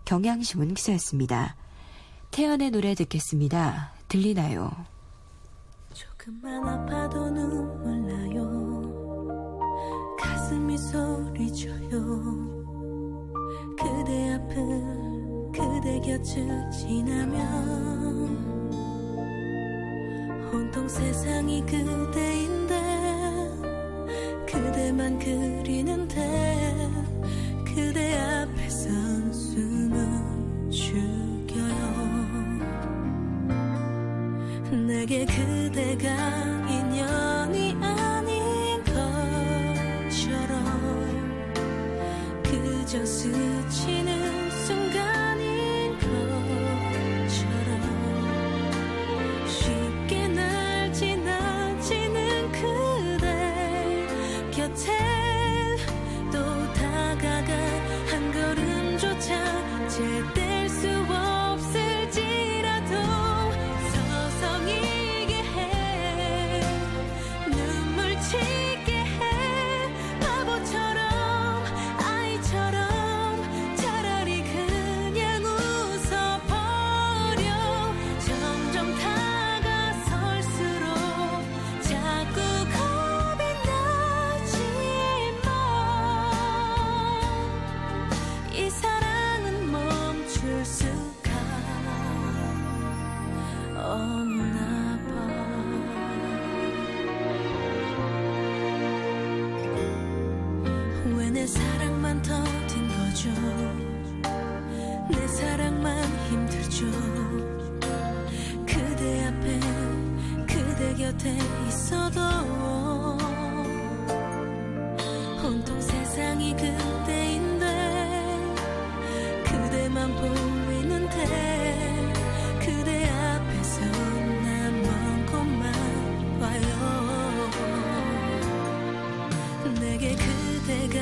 Speaker 2: 경향신문 기사였습니다. 태연의 노래 듣겠습니다. 들리나요?
Speaker 6: 조금만 아파도 눈물 나요. 가슴이 소리쳐요. 그대 앞을 그대 곁을 지나면 온통 세상이 그대인데 그대만 그리는데 그대 앞에 선 숨은 죽여요. 내게 그대가 인연이 아닌 것처럼 그저 스치는 순간인 것처럼 쉽게 날 지나치는 그대 곁에 또 다가가 한 걸음조차 제뗄 수 없을지라도 서성이게 해 눈물 치게 해 바보처럼 아이처럼 차라리 그냥 웃어버려 점점 다가설수록 자꾸 겁이 나지만 이 사랑은 멈출 수가 없나 봐. 왜 내 사랑만 더딘 거죠? 내 사랑만 힘들죠? 그대 앞에 그대 곁에 있어도 온통 세상이 그대인데 그대만 보이는데 그대 앞에서 난 먼 곳만 봐요. 내게 그대가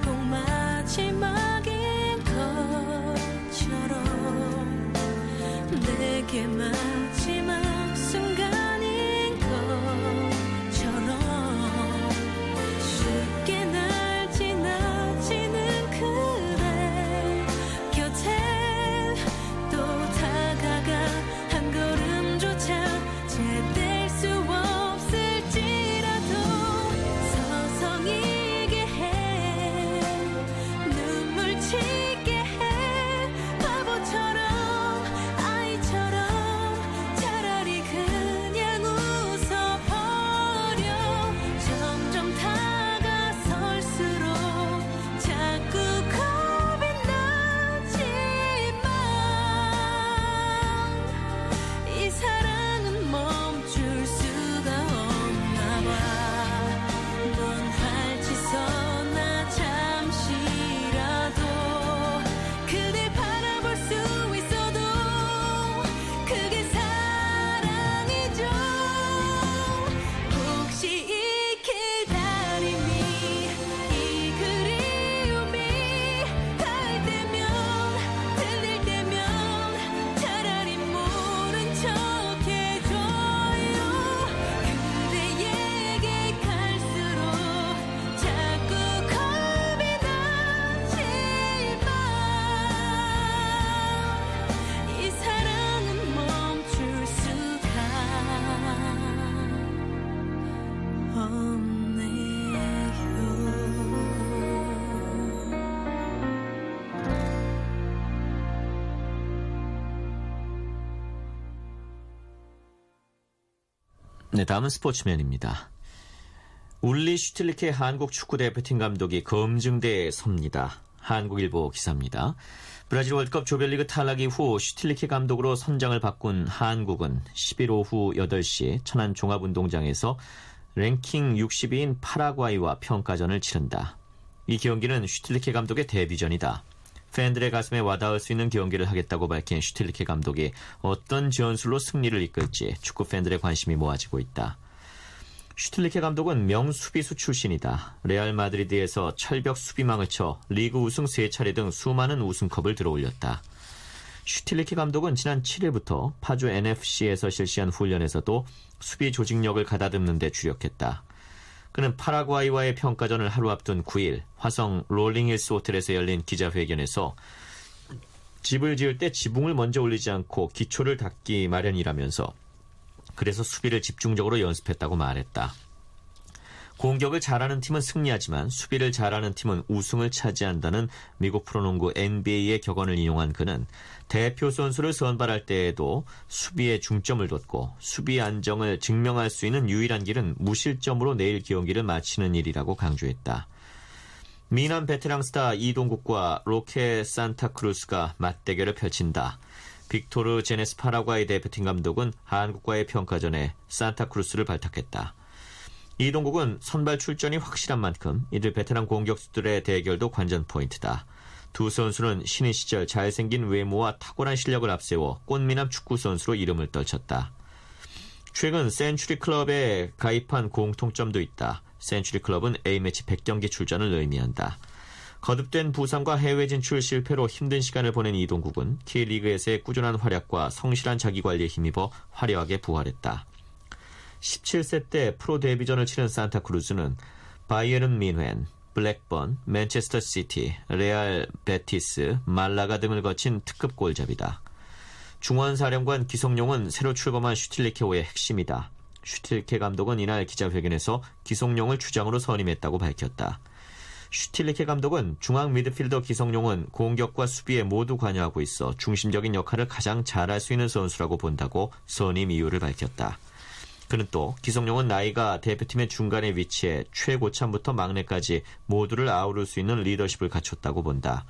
Speaker 6: 꼭 마지막인 것처럼 내게 마지막 순간인 것처럼 쉽게 날 지나치는 그대 곁에 또 다가가 한 걸음조차 제뗄 수 없을지라도 서성이게 해 눈물 치게 해 바보처럼 아이처럼 차라리 그냥 웃어버려 점점 다가설수록 자꾸 겁이 나지만 이 사랑은 멈출 수가 없나 봐. 넌 할지서나 잠시라도 그댈 바라볼 수 있어도 그게 사랑이죠. 혹시 이 기다림이 이 그리움이 닿을 때면 들릴 때면 차라리 모른 척 해줘요. 그대에게 갈수록 자꾸 겁이 나지만 이 사랑은 멈출 수가
Speaker 1: 네, 다음은 스포츠맨입니다. 울리 슈틸리케 한국 축구대표팀 감독이 검증대에 섭니다. 한국일보 기사입니다. 브라질 월드컵 조별리그 탈락 이후 슈틸리케 감독으로 선장을 바꾼 한국은 10일 오후 8시 천안 종합운동장에서 랭킹 60위인 파라과이와 평가전을 치른다. 이 경기는 슈틸리케 감독의 데뷔전이다. 팬들의 가슴에 와닿을 수 있는 경기를 하겠다고 밝힌 슈틸리케 감독이 어떤 전술로 승리를 이끌지 축구 팬들의 관심이 모아지고 있다. 슈틸리케 감독은 명수비수 출신이다. 레알 마드리드에서 철벽 수비망을 쳐 리그 우승 3차례 등 수많은 우승컵을 들어올렸다. 슈틸리케 감독은 지난 7일부터 파주 NFC에서 실시한 훈련에서도 수비 조직력을 가다듬는 데 주력했다. 그는 파라과이와의 평가전을 하루 앞둔 9일 화성 롤링힐스 호텔에서 열린 기자회견에서 집을 지을 때 지붕을 먼저 올리지 않고 기초를 닦기 마련이라면서 그래서 수비를 집중적으로 연습했다고 말했다. 공격을 잘하는 팀은 승리하지만 수비를 잘하는 팀은 우승을 차지한다는 미국 프로농구 NBA의 격언을 인용한 그는 대표 선수를 선발할 때에도 수비에 중점을 뒀고 수비 안정을 증명할 수 있는 유일한 길은 무실점으로 내일 경기를 마치는 일이라고 강조했다. 미남 베테랑 스타 이동국과 로케 산타크루스가 맞대결을 펼친다. 빅토르 제네스 파라과이 대표팀 감독은 한국과의 평가전에 산타크루스를 발탁했다. 이동국은 선발 출전이 확실한 만큼 이들 베테랑 공격수들의 대결도 관전 포인트다. 두 선수는 신인 시절 잘생긴 외모와 탁월한 실력을 앞세워 꽃미남 축구 선수로 이름을 떨쳤다. 최근 센츄리 클럽에 가입한 공통점도 있다. 센츄리 클럽은 A매치 100경기 출전을 의미한다. 거듭된 부상과 해외 진출 실패로 힘든 시간을 보낸 이동국은 K리그에서의 꾸준한 활약과 성실한 자기관리에 힘입어 화려하게 부활했다. 17세 때 프로 데뷔전을 치른 산타크루즈는 바이에른 뮌헨, 블랙번, 맨체스터 시티, 레알 베티스, 말라가 등을 거친 특급 골잡이다. 중원사령관 기성용은 새로 출범한 슈틸리케호의 핵심이다. 슈틸리케 감독은 이날 기자회견에서 기성용을 주장으로 선임했다고 밝혔다. 슈틸리케 감독은 중앙 미드필더 기성용은 공격과 수비에 모두 관여하고 있어 중심적인 역할을 가장 잘할 수 있는 선수라고 본다고 선임 이유를 밝혔다. 그는 또 기성용은 나이가 대표팀의 중간에 위치해 최고참부터 막내까지 모두를 아우를 수 있는 리더십을 갖췄다고 본다.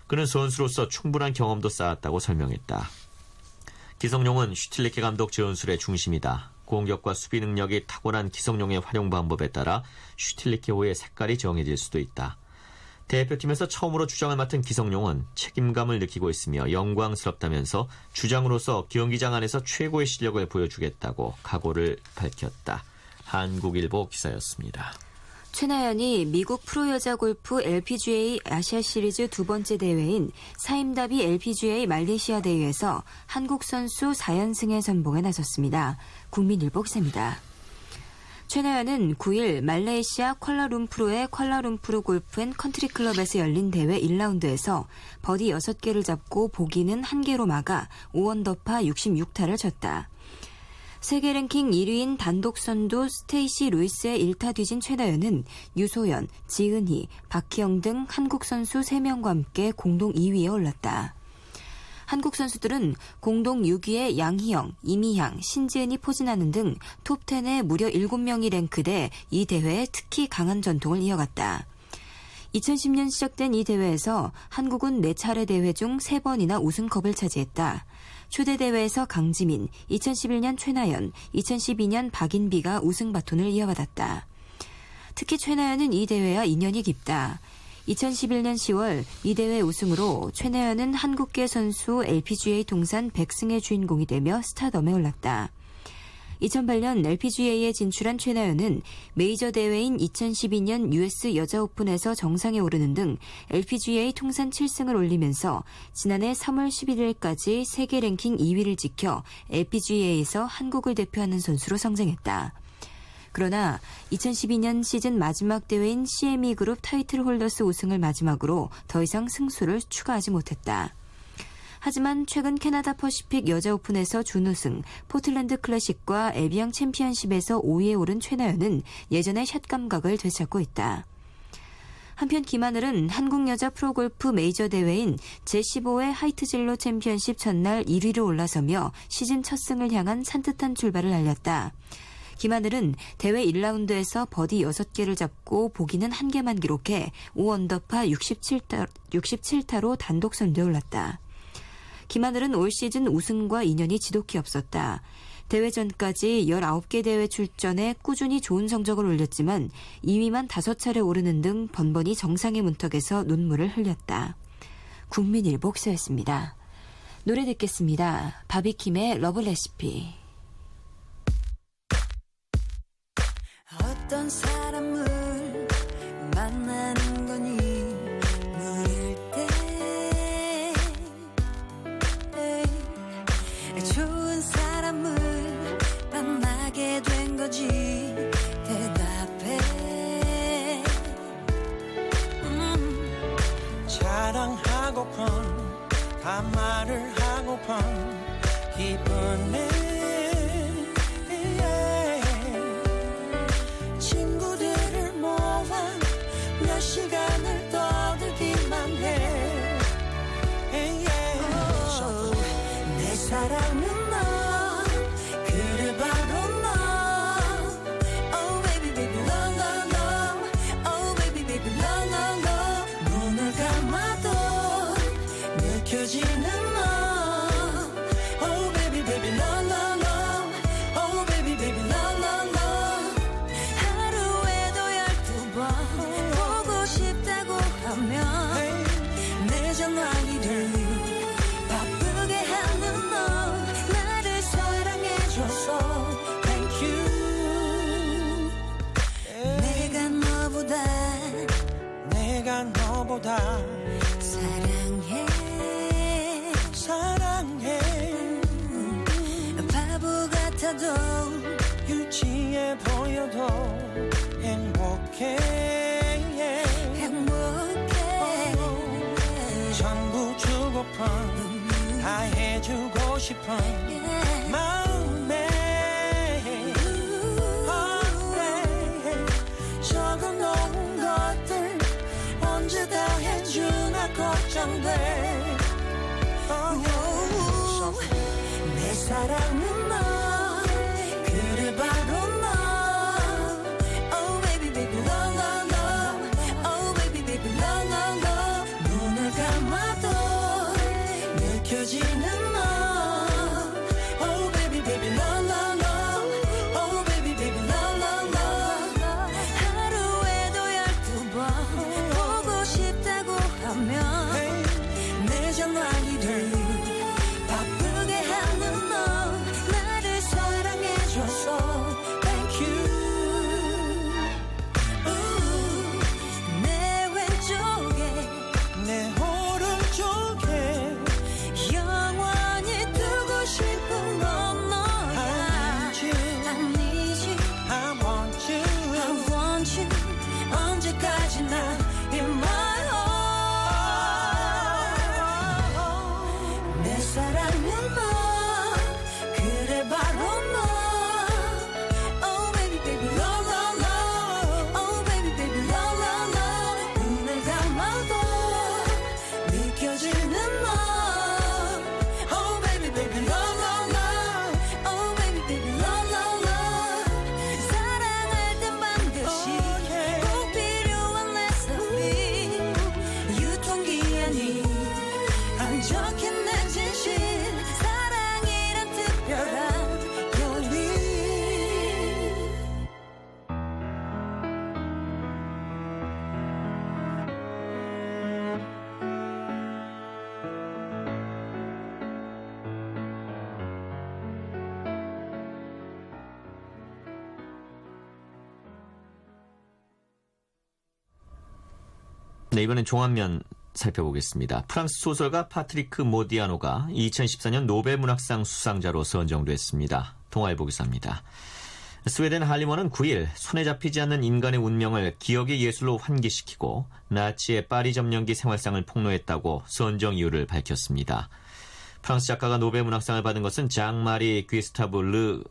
Speaker 1: 그는 선수로서 충분한 경험도 쌓았다고 설명했다. 기성용은 슈틸리케 감독 전술의 중심이다. 공격과 수비 능력이 탁월한 기성용의 활용 방법에 따라 슈틸리케호의 색깔이 정해질 수도 있다. 대표팀에서 처음으로 주장을 맡은 기성용은 책임감을 느끼고 있으며 영광스럽다면서 주장으로서 경기장 안에서 최고의 실력을 보여주겠다고 각오를 밝혔다. 한국일보 기사였습니다.
Speaker 2: 최나연이 미국 프로여자 골프 LPGA 아시아 시리즈 두 번째 대회인 사임다비 LPGA 말레이시아 대회에서 한국 선수 4연승의 선봉에 나섰습니다. 국민일보 기사입니다. 최나연은 9일 말레이시아 쿠알라룸푸르의 쿠알라룸푸르 골프 앤 컨트리 클럽에서 열린 대회 1라운드에서 버디 6개를 잡고 보기는 1개로 막아 5언더파 66타를 쳤다. 세계 랭킹 1위인 단독 선두 스테이시 루이스의 1타 뒤진 최나연은 유소연, 지은희, 박희영 등 한국 선수 3명과 함께 공동 2위에 올랐다. 한국 선수들은 공동 6위에 양희영, 이미향, 신지은이 포진하는 등 톱10에 무려 7명이 랭크돼 이 대회에 특히 강한 전통을 이어갔다. 2010년 시작된 이 대회에서 한국은 4차례 대회 중 3번이나 우승컵을 차지했다. 초대 대회에서 강지민, 2011년 최나연, 2012년 박인비가 우승 바톤을 이어받았다. 특히 최나연은 이 대회와 인연이 깊다. 2011년 10월 이 대회 우승으로 최나연은 한국계 선수 LPGA 통산 100승의 주인공이 되며 스타덤에 올랐다. 2008년 LPGA에 진출한 최나연은 메이저 대회인 2012년 US 여자 오픈에서 정상에 오르는 등 LPGA 통산 7승을 올리면서 지난해 3월 11일까지 세계 랭킹 2위를 지켜 LPGA에서 한국을 대표하는 선수로 성장했다. 그러나 2012년 시즌 마지막 대회인 CME 그룹 타이틀 홀더스 우승을 마지막으로 더 이상 승수를 추가하지 못했다. 하지만 최근 캐나다 퍼시픽 여자 오픈에서 준우승, 포틀랜드 클래식과 에비앙 챔피언십에서 5위에 오른 최나연은 예전의 샷 감각을 되찾고 있다. 한편 김하늘은 한국 여자 프로골프 메이저 대회인 제15회 하이트진로 챔피언십 전날 1위로 올라서며 시즌 첫 승을 향한 산뜻한 출발을 알렸다. 김하늘은 대회 1라운드에서 버디 6개를 잡고 보기는 1개만 기록해 5언더파 67타로 단독 선두에 올랐다. 김하늘은 올 시즌 우승과 인연이 지독히 없었다. 대회 전까지 19개 대회 출전에 꾸준히 좋은 성적을 올렸지만 2위만 5차례 오르는 등 번번이 정상의 문턱에서 눈물을 흘렸다. 국민일보 기사였습니다. 노래 듣겠습니다. 바비킴의 러브 레시피.
Speaker 9: 어떤 사람을 만나는 거니 물을 때 좋은 사람을 만나게 된 거지 대답해 자랑하고픈 반말을 하고픈 기분에 친구들을 모아 몇 시간을 떠들기만 해 내 사랑은 너 그래 바로 너 Oh baby baby no no no Oh baby baby no no no 눈을 감아도 느껴지는 너 Oh baby baby no no no Oh baby baby no no no 하루에도 12번 보고 싶다고 하면 내 전화기를 바쁘게 하는 너 나를 사랑해줘서 Thank you 내가 너보다 사랑해 바보 같아도 유치해 보여도 행복해 전부 주고픈 다 해주고 싶은 마음에 적어놓은 것들 언제 다 해주나 걱정돼 내 사랑은 너 그래 바로 너 Oh baby baby no no no Oh baby baby no no no 눈을 감아도 느껴지는 너 Oh baby baby no no no Oh baby baby no no no 하루에도 12번 보고 싶다고 하면 내 전화기를 바쁘게 하는 너 나를 사랑해줘서 Thank you 내 왼쪽에 내 오른쪽에 영원히 두고 싶은 건 너야 I need you I want you 언제까지나 in my heart 내 사랑은 너 그래 바로 너 Oh baby baby no no no Oh baby baby no no no 눈을 감아도 느껴지는 너 Oh baby baby no no no Oh baby baby no no no 사랑할 땐 반드시 꼭 필요한 내 삶이 유통기한이 안 적힌 내 진실 사랑이란 특별한 요리
Speaker 1: 네, 이번엔 종합면 살펴보겠습니다. 프랑스 소설가 파트리크 모디아노가 2014년 노벨문학상 수상자로 선정됐습니다. 동아일보 기사입니다. 스웨덴 할리먼은 9일 손에 잡히지 않는 인간의 운명을 기억의 예술로 환기시키고 나치의 파리 점령기 생활상을 폭로했다고 선정 이유를 밝혔습니다. 프랑스 작가가 노벨문학상을 받은 것은 장-마리 귀스타브 르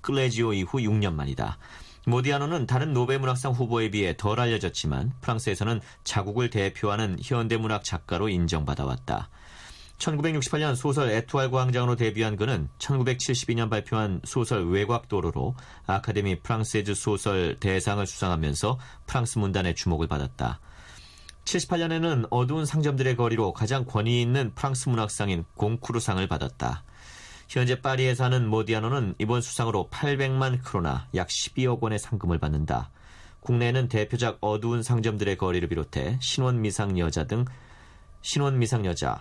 Speaker 1: 클레지오 이후 6년 만이다. 모디아노는 다른 노벨문학상 후보에 비해 덜 알려졌지만 프랑스에서는 자국을 대표하는 현대문학 작가로 인정받아왔다. 1968년 소설 에투알 광장으로 데뷔한 그는 1972년 발표한 소설 외곽도로로 아카데미 프랑세즈 소설 대상을 수상하면서 프랑스 문단의 주목을 받았다. 78년에는 어두운 상점들의 거리로 가장 권위 있는 프랑스 문학상인 공쿠르상을 받았다. 현재 파리에 사는 모디아노는 이번 수상으로 800만 크로나, 약 12억 원의 상금을 받는다. 국내에는 대표작 어두운 상점들의 거리를 비롯해 신혼미상여자,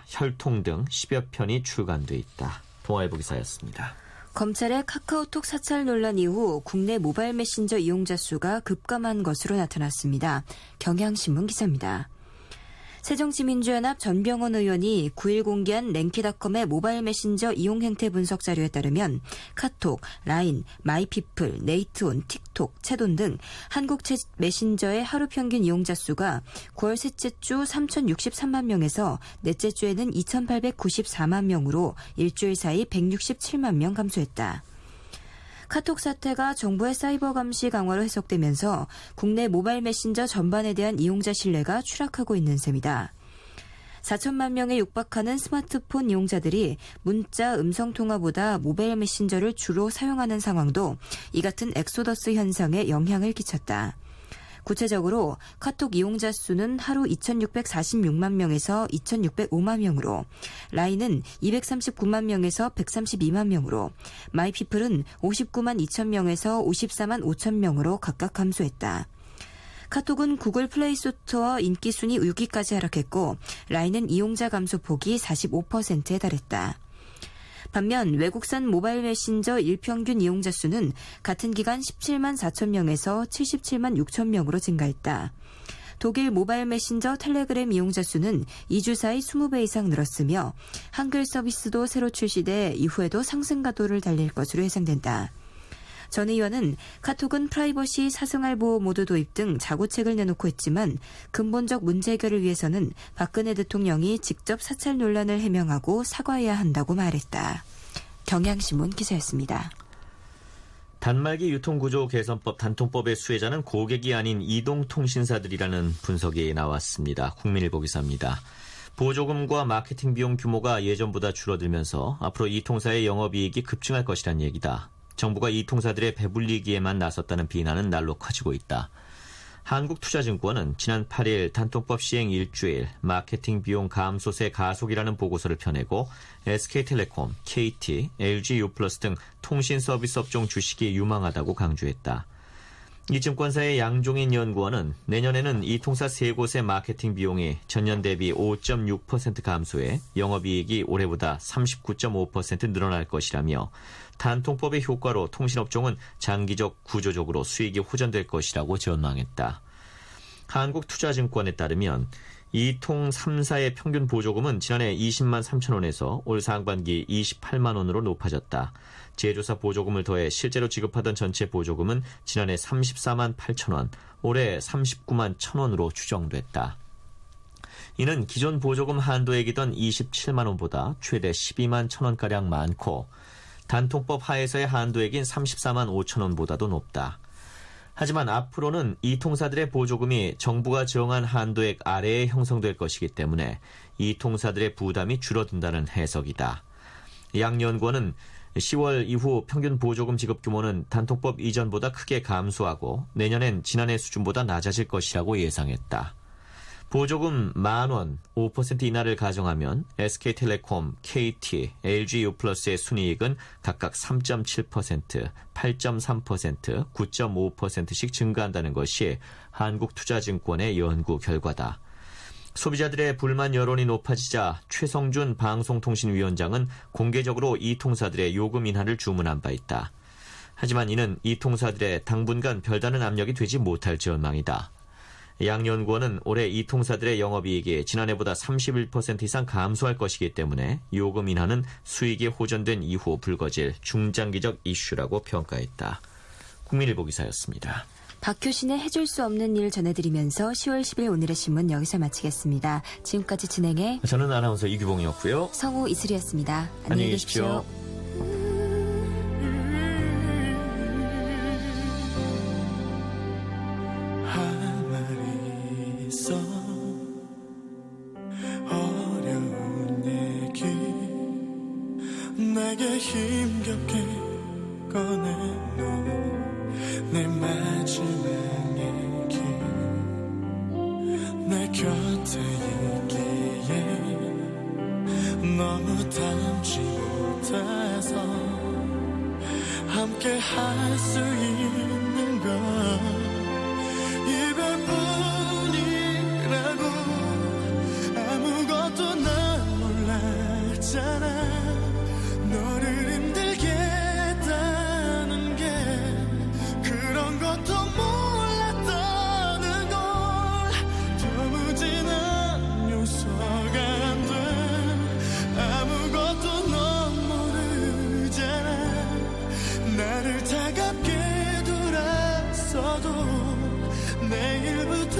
Speaker 1: 혈통 등 10여 편이 출간돼 있다. 동아일보 기사였습니다.
Speaker 2: 검찰의 카카오톡 사찰 논란 이후 국내 모바일 메신저 이용자 수가 급감한 것으로 나타났습니다. 경향신문 기사입니다. 새정치민주연합 전병헌 의원이 9일 공개한 랭키닷컴의 모바일 메신저 이용 행태 분석 자료에 따르면 카톡, 라인, 마이피플, 네이트온, 틱톡, 채돈 등 한국 메신저의 하루 평균 이용자 수가 9월 셋째 주 3,063만 명에서 넷째 주에는 2,894만 명으로 일주일 사이 167만 명 감소했다. 카톡 사태가 정부의 사이버 감시 강화로 해석되면서 국내 모바일 메신저 전반에 대한 이용자 신뢰가 추락하고 있는 셈이다. 4천만 명에 육박하는 스마트폰 이용자들이 문자, 음성통화보다 모바일 메신저를 주로 사용하는 상황도 이 같은 엑소더스 현상에 영향을 끼쳤다. 구체적으로 카톡 이용자 수는 하루 2,646만 명에서 2,605만 명으로, 라인은 239만 명에서 132만 명으로, 마이피플은 59만 2천 명에서 54만 5천 명으로 각각 감소했다. 카톡은 구글 플레이 스토어 인기 순위 6위까지 하락했고, 라인은 이용자 감소 폭이 45%에 달했다. 반면 외국산 모바일 메신저 일평균 이용자 수는 같은 기간 17만 4천 명에서 77만 6천 명으로 증가했다. 독일 모바일 메신저 텔레그램 이용자 수는 2주 사이 20배 이상 늘었으며 한글 서비스도 새로 출시돼 이후에도 상승 가도를 달릴 것으로 예상된다. 전 의원은 카톡은 프라이버시, 사생활 보호 모드 도입 등 자구책을 내놓고 있지만 근본적 문제 해결을 위해서는 박근혜 대통령이 직접 사찰 논란을 해명하고 사과해야 한다고 말했다. 경향신문 기사였습니다.
Speaker 1: 단말기 유통구조 개선법 단통법의 수혜자는 고객이 아닌 이동통신사들이라는 분석이 나왔습니다. 국민일보 기사입니다. 보조금과 마케팅 비용 규모가 예전보다 줄어들면서 앞으로 이 통사의 영업이익이 급증할 것이란 얘기다. 정부가 이 통사들의 배불리기에만 나섰다는 비난은 날로 커지고 있다. 한국투자증권은 지난 8일 단통법 시행 일주일 마케팅 비용 감소세 가속이라는 보고서를 펴내고 SK텔레콤, KT, LGU+플러스 등 통신 서비스 업종 주식이 유망하다고 강조했다. 이 증권사의 양종인 연구원은 내년에는 이 통사 세 곳의 마케팅 비용이 전년 대비 5.6% 감소해 영업이익이 올해보다 39.5% 늘어날 것이라며 단통법의 효과로 통신업종은 장기적 구조적으로 수익이 호전될 것이라고 전망했다. 한국투자증권에 따르면 이통 3사의 평균 보조금은 지난해 20만 3천 원에서 올 상반기 28만 원으로 높아졌다. 제조사 보조금을 더해 실제로 지급하던 전체 보조금은 지난해 34만 8천 원, 올해 39만 1천 원으로 추정됐다. 이는 기존 보조금 한도액이던 27만 원보다 최대 12만 1천 원가량 많고 단통법 하에서의 한도액인 34만 5천 원보다도 높다. 하지만 앞으로는 이 통사들의 보조금이 정부가 정한 한도액 아래에 형성될 것이기 때문에 이 통사들의 부담이 줄어든다는 해석이다. 양 연구원은 10월 이후 평균 보조금 지급 규모는 단통법 이전보다 크게 감소하고 내년엔 지난해 수준보다 낮아질 것이라고 예상했다. 보조금 10,000원, 5% 인하를 가정하면 SK텔레콤, KT, LGU+의 순이익은 각각 3.7%, 8.3%, 9.5%씩 증가한다는 것이 한국투자증권의 연구 결과다. 소비자들의 불만 여론이 높아지자 최성준 방송통신위원장은 공개적으로 이 통사들의 요금 인하를 주문한 바 있다. 하지만 이는 이 통사들의 당분간 별다른 압력이 되지 못할 전망이다. 양 연구원은 올해 이 통사들의 영업이익이 지난해보다 31% 이상 감소할 것이기 때문에 요금 인하는 수익이 호전된 이후 불거질 중장기적 이슈라고 평가했다. 국민일보 기사였습니다.
Speaker 2: 박효신의 해줄 수 없는 일 전해드리면서 10월 10일 오늘의 신문 여기서 마치겠습니다. 지금까지 진행해
Speaker 1: 저는 아나운서 이규봉이었고요.
Speaker 2: 성우 이슬이었습니다.
Speaker 1: 안녕히 계십시오.
Speaker 4: 할 말이 있어 어려운 얘기 내게 힘겹게 꺼내놓은 내 마지막 얘기 내 곁에 있기에 너무 닮지 못해서 할 수 있는가 이별뿐이라고 아무것도 난 몰랐잖아 너를 힘들게 했다는 게 그런 것도 몰랐다는 걸 도무지는 용서가 안 돼 아무것도 넌 모르잖아 나를 차갑게 돌았어도 내일부터